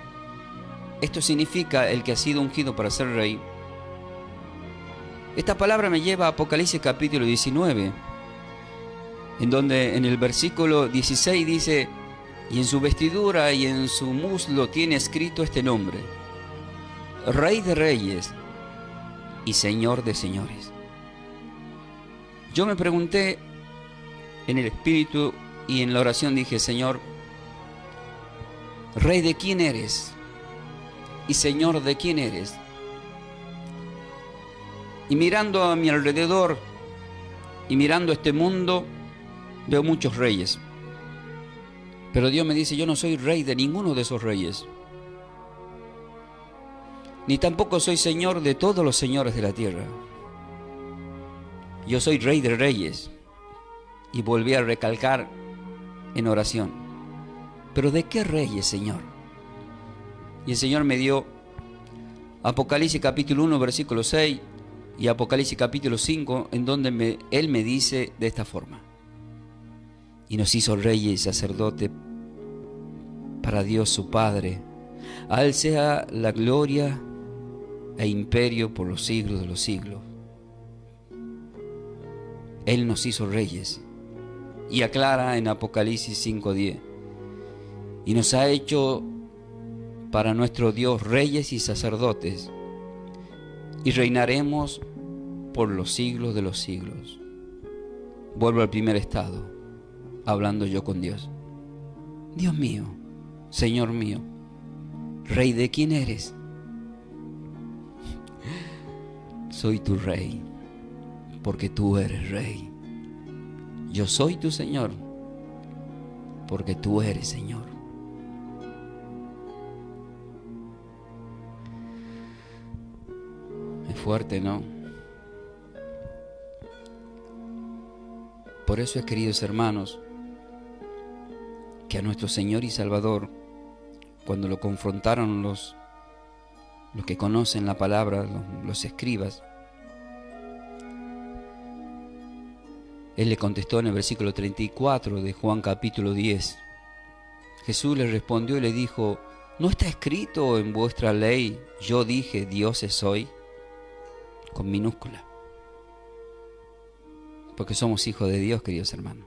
B: esto significa el que ha sido ungido para ser rey, esta palabra me lleva a Apocalipsis capítulo 19, en donde en el versículo 16 dice, y en su vestidura y en su muslo tiene escrito este nombre, Rey de Reyes y Señor de Señores. Yo me pregunté en el Espíritu y en la oración dije, Señor, Rey de quién eres y Señor de quién eres. Y mirando a mi alrededor y mirando este mundo, veo muchos reyes. Pero Dios me dice, yo no soy rey de ninguno de esos reyes. Ni tampoco soy señor de todos los señores de la tierra. Yo soy Rey de Reyes Y volví a recalcar en oración: ¿pero de qué reyes, Señor? Y el Señor me dio Apocalipsis capítulo 1, versículo 6 y Apocalipsis capítulo 5, en donde Él me dice de esta forma: y nos hizo reyes y sacerdotes para Dios su Padre. A Él sea la gloria e imperio por los siglos de los siglos. Él nos hizo reyes. Y aclara en Apocalipsis 5:10: y nos ha hecho para nuestro Dios reyes y sacerdotes, y reinaremos por los siglos de los siglos. Vuelvo al primer estado, hablando yo con Dios. Dios mío, Señor mío, ¿rey de quién eres? Soy tu rey, porque tú eres rey. Yo soy tu Señor, porque tú eres Señor. Es fuerte, ¿no? Por eso es, queridos hermanos, que a nuestro Señor y Salvador, cuando lo confrontaron los que conocen la palabra, los escribas, Él le contestó en el versículo 34 de Juan capítulo 10. Jesús le respondió y le dijo: ¿no está escrito en vuestra ley, yo dije, dioses soy? Con minúscula. Porque somos hijos de Dios, queridos hermanos.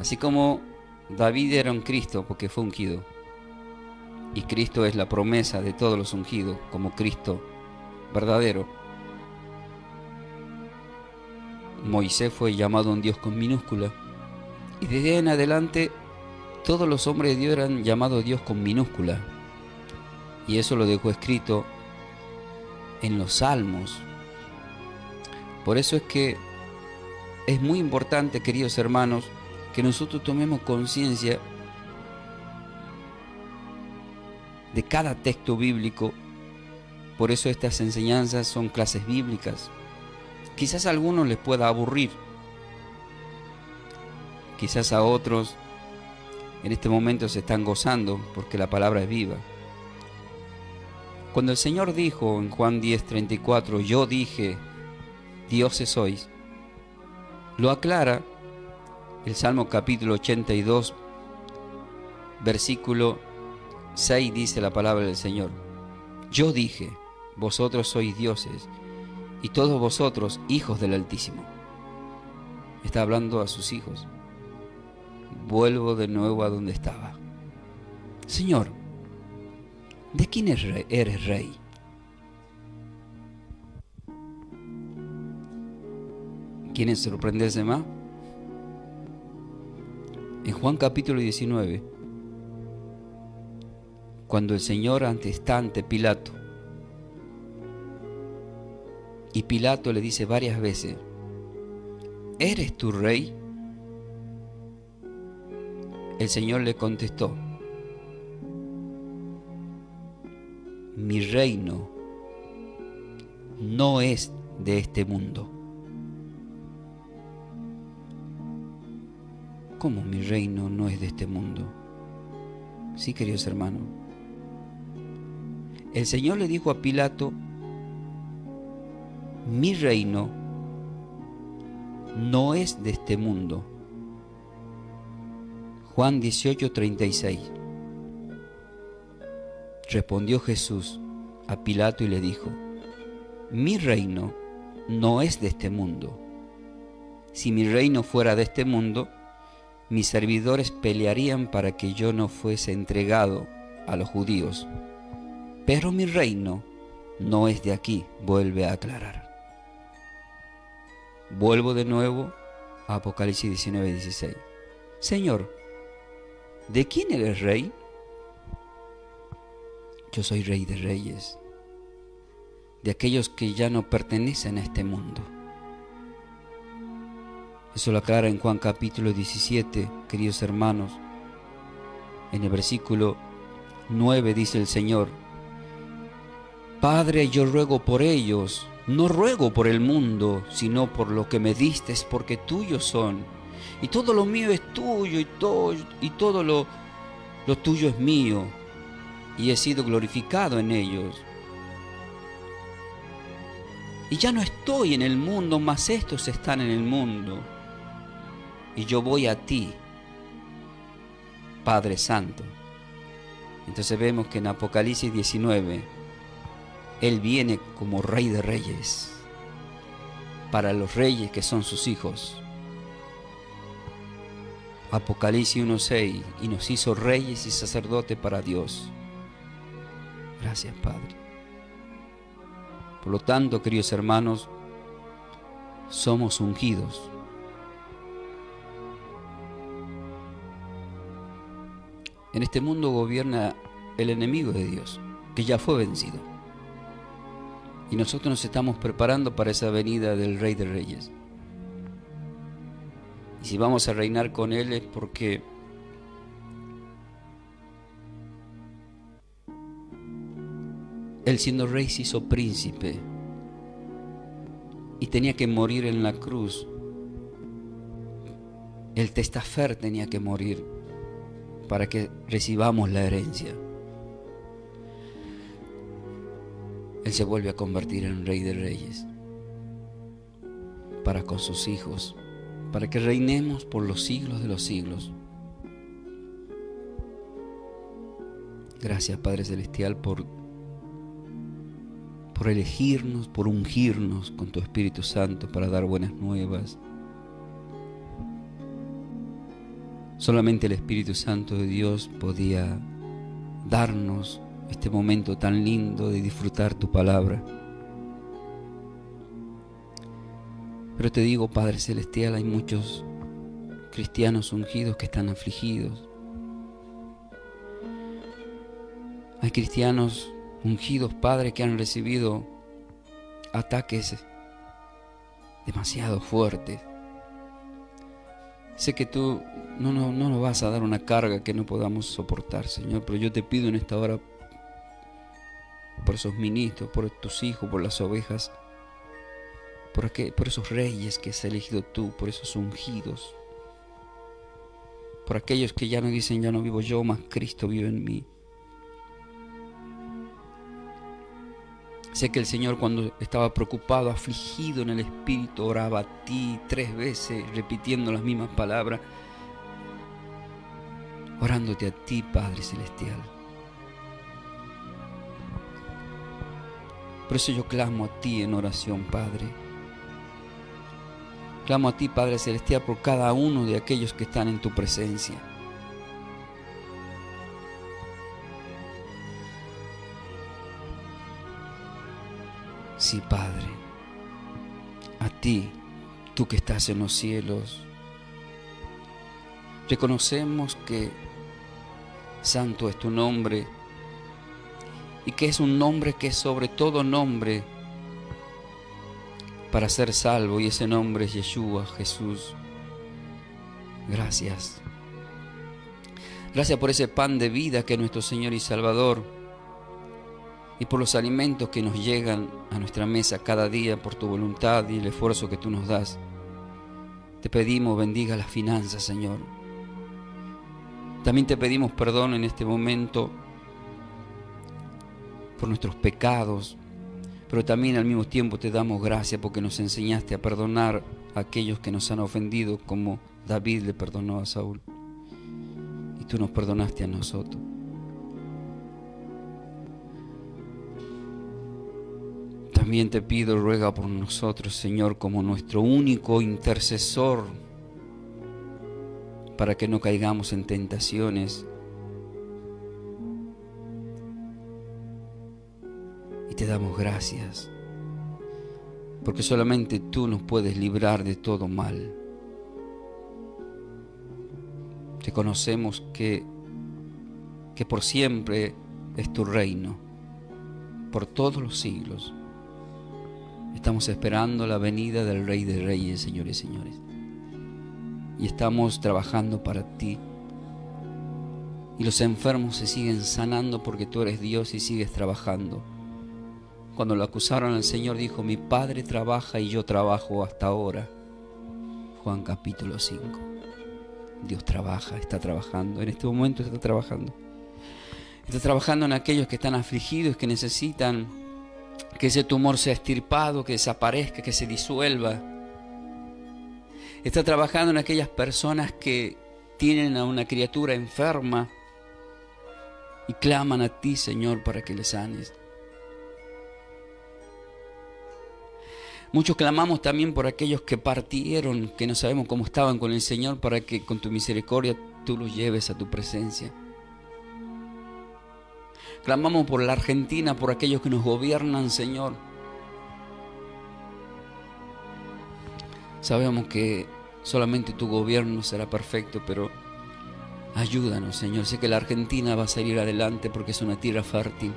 B: Así como David era un Cristo porque fue ungido, y Cristo es la promesa de todos los ungidos como Cristo verdadero, Moisés fue llamado un Dios con minúscula, y desde ahí en adelante todos los hombres de Dios eran llamados Dios con minúscula, y eso lo dejó escrito en los Salmos. Por eso es que es muy importante, queridos hermanos, que nosotros tomemos conciencia de cada texto bíblico. Por eso estas enseñanzas son clases bíblicas. Quizás a algunos les pueda aburrir, quizás a otros en este momento se están gozando porque la palabra es viva. Cuando el Señor dijo en Juan 10:34, yo dije, dioses sois, lo aclara el Salmo capítulo 82, versículo 6, dice la palabra del Señor: yo dije, vosotros sois dioses, y todos vosotros hijos del Altísimo. Está hablando a sus hijos. Vuelvo de nuevo a donde estaba. Señor, ¿de quién eres rey? ¿Quieren sorprenderse más? En Juan capítulo 19, cuando el Señor está ante Pilato, y Pilato le dice varias veces: ¿eres tu rey? El Señor le contestó: mi reino no es de este mundo. ¿Cómo mi reino no es de este mundo? Sí, queridos hermanos. El Señor le dijo a Pilato: mi reino no es de este mundo. Juan 18:36. Respondió Jesús a Pilato y le dijo: mi reino no es de este mundo. Si mi reino fuera de este mundo, mis servidores pelearían para que yo no fuese entregado a los judíos. Pero mi reino no es de aquí, vuelve a aclarar. Vuelvo de nuevo a Apocalipsis 19:16. Señor, ¿de quién eres rey? Yo soy rey de reyes, de aquellos que ya no pertenecen a este mundo. Eso lo aclara en Juan capítulo 17, queridos hermanos. En el versículo 9 dice el Señor: Padre, yo ruego por ellos, No ruego por el mundo, sino por lo que me diste, porque tuyos son. Y todo lo mío es tuyo, y todo lo tuyo es mío, y he sido glorificado en ellos. Y ya no estoy en el mundo, mas estos están en el mundo. Y yo voy a ti, Padre Santo. Entonces vemos que en Apocalipsis 19, Él viene como Rey de Reyes, para los reyes que son sus hijos. Apocalipsis 1:6, y nos hizo reyes y sacerdotes para Dios. Gracias, Padre. Por lo tanto, queridos hermanos, somos ungidos. En este mundo gobierna el enemigo de Dios, que ya fue vencido. Y nosotros nos estamos preparando para esa venida del Rey de Reyes. Y si vamos a reinar con Él es porque Él, siendo rey, se hizo príncipe y tenía que morir en la cruz. El testafer tenía que morir para que recibamos la herencia. Él se vuelve a convertir en Rey de Reyes para con sus hijos, para que reinemos por los siglos de los siglos. Gracias, Padre Celestial, por elegirnos, por ungirnos con tu Espíritu Santo para dar buenas nuevas. Solamente el Espíritu Santo de Dios podía darnos este momento tan lindo de disfrutar tu palabra. Pero te digo, Padre Celestial, hay muchos cristianos ungidos que están afligidos. Hay cristianos ungidos, Padre, que han recibido ataques demasiado fuertes. Sé que tú no nos vas a dar una carga que no podamos soportar, Señor, pero yo te pido en esta hora por esos ministros, por tus hijos, por las ovejas, por esos reyes que has elegido tú, por esos ungidos, por aquellos que ya no dicen, ya no vivo yo, mas Cristo vive en mí. Sé que el Señor, cuando estaba preocupado, afligido en el espíritu, oraba a ti 3 veces, repitiendo las mismas palabras, orándote a ti, Padre Celestial. Por eso yo clamo a ti en oración, Padre. Clamo a ti, Padre Celestial, por cada uno de aquellos que están en tu presencia. Sí, Padre, a ti, tú que estás en los cielos, reconocemos que santo es tu nombre y que es un nombre que es sobre todo nombre para ser salvo, y ese nombre es Yeshua, Jesús. Gracias. Gracias por ese pan de vida que es nuestro Señor y Salvador, y por los alimentos que nos llegan a nuestra mesa cada día por tu voluntad y el esfuerzo que tú nos das. Te pedimos, bendiga las finanzas, Señor. También te pedimos perdón en este momento por nuestros pecados, pero también al mismo tiempo te damos gracias porque nos enseñaste a perdonar a aquellos que nos han ofendido, como David le perdonó a Saúl, y tú nos perdonaste a nosotros. También te pido, ruega por nosotros, Señor, como nuestro único intercesor, para que no caigamos en tentaciones. Y te damos gracias, porque solamente tú nos puedes librar de todo mal. Reconocemos que por siempre es tu reino, por todos los siglos. Estamos esperando la venida del Rey de Reyes, señores y señores. Y estamos trabajando para ti. Y los enfermos se siguen sanando porque tú eres Dios y sigues trabajando. cuando lo acusaron al Señor, dijo: mi Padre trabaja y yo trabajo hasta ahora. Juan capítulo 5. Dios trabaja, está trabajando. En este momento está trabajando. Está trabajando en aquellos que están afligidos, que necesitan que ese tumor sea extirpado, que desaparezca, que se disuelva. Está trabajando en aquellas personas que tienen a una criatura enferma y claman a ti, Señor, para que le sanes. Muchos clamamos también por aquellos que partieron, que no sabemos cómo estaban con el Señor, para que con tu misericordia tú los lleves a tu presencia. Clamamos por la Argentina, por aquellos que nos gobiernan, Señor. Sabemos que solamente tu gobierno será perfecto, pero ayúdanos, Señor. Sé que la Argentina va a salir adelante porque es una tierra fértil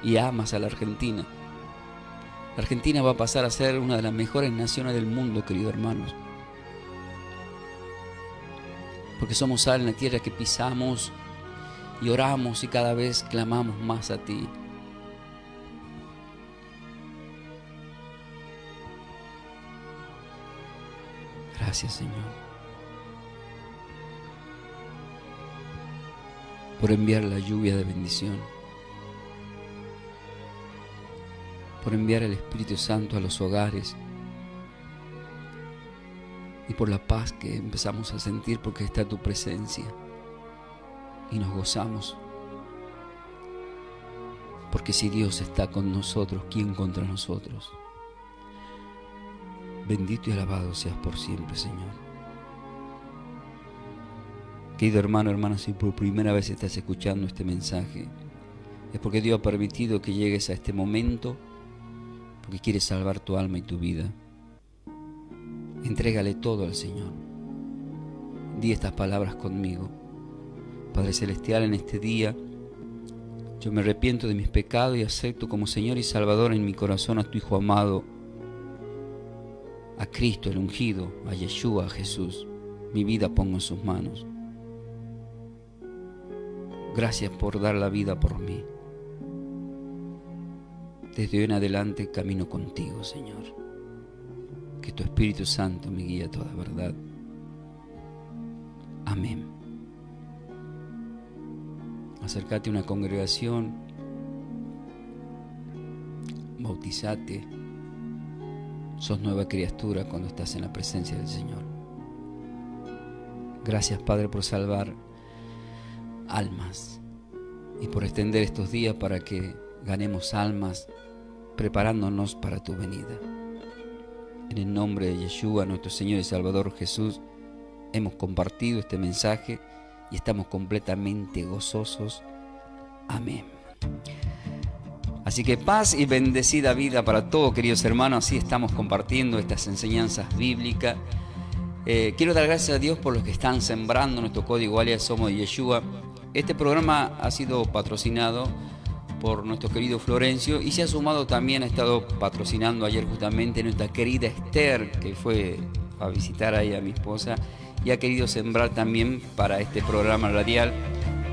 B: y amas a la Argentina. La Argentina va a pasar a ser una de las mejores naciones del mundo, queridos hermanos. Porque somos sal en la tierra que pisamos y oramos y cada vez clamamos más a ti. Gracias, Señor, por enviar la lluvia de bendición, por enviar el Espíritu Santo a los hogares y por la paz que empezamos a sentir porque está tu presencia y nos gozamos. Porque si Dios está con nosotros, ¿quién contra nosotros? Bendito y alabado seas por siempre, Señor. Querido hermano, hermana, si por primera vez estás escuchando este mensaje, es porque Dios ha permitido que llegues a este momento, porque quiere salvar tu alma y tu vida. Entrégale todo al Señor. Di estas palabras conmigo. Padre Celestial, en este día, yo me arrepiento de mis pecados y acepto como Señor y Salvador en mi corazón a tu Hijo amado, a Cristo el ungido, a Yeshua, a Jesús. Mi vida pongo en sus manos. Gracias por dar la vida por mí. Desde hoy en adelante camino contigo, Señor. Que tu Espíritu Santo me guíe a toda verdad. Amén. Acércate a una congregación, bautizate. Sos nueva criatura cuando estás en la presencia del Señor. Gracias, Padre, por salvar almas y por extender estos días para que ganemos almas preparándonos para tu venida. En el nombre de Yeshua, nuestro Señor y Salvador Jesús, hemos compartido este mensaje y estamos completamente gozosos. Amén. Así que paz y bendecida vida para todos, queridos hermanos. Así estamos compartiendo estas enseñanzas bíblicas. Quiero dar gracias a Dios por los que están sembrando nuestro código alias Somos de Yeshua. Este programa ha sido patrocinado por nuestro querido Florencio y se ha sumado también, ha estado patrocinando ayer justamente nuestra querida Esther, que fue a visitar ahí a mi esposa y ha querido sembrar también para este programa radial,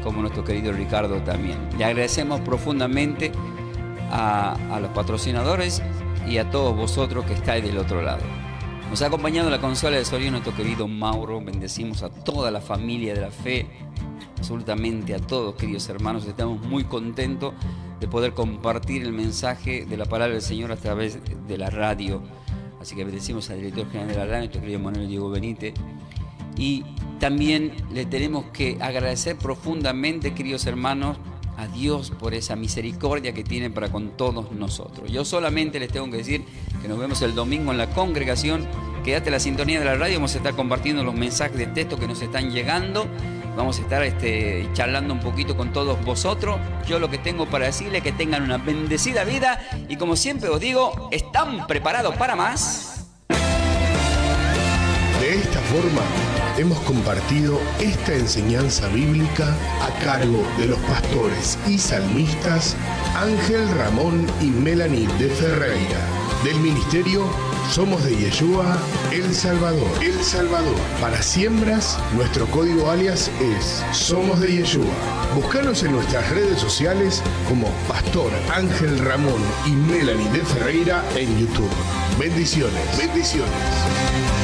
B: como nuestro querido Ricardo también. Le agradecemos profundamente a los patrocinadores y a todos vosotros que estáis del otro lado. Nos ha acompañado la consola de sonido nuestro querido Mauro. Bendecimos a toda la familia de la fe, absolutamente a todos, queridos hermanos. Estamos muy contentos de poder compartir el mensaje de la palabra del Señor a través de la radio. Así que bendecimos al director general de la radio, nuestro querido Manuel Diego Benítez. Y también le tenemos que agradecer profundamente, queridos hermanos, a Dios por esa misericordia que tiene para con todos nosotros. Yo solamente les tengo que decir que nos vemos el domingo en la congregación. Quédate a la sintonía de la radio, vamos a estar compartiendo los mensajes de texto que nos están llegando. Vamos a estar charlando un poquito con todos vosotros. Yo lo que tengo para decirles es que tengan una bendecida vida y como siempre os digo, ¿están preparados para más?
A: De esta forma, hemos compartido esta enseñanza bíblica a cargo de los pastores y salmistas Ángel Ramón y Melanie de Ferreira, del ministerio Somos de Yeshua, El Salvador. El Salvador. Para siembras, nuestro código alias es Somos de Yeshua. Búscanos en nuestras redes sociales como Pastor Ángel Ramón y Melanie de Ferreira en YouTube. Bendiciones. Bendiciones.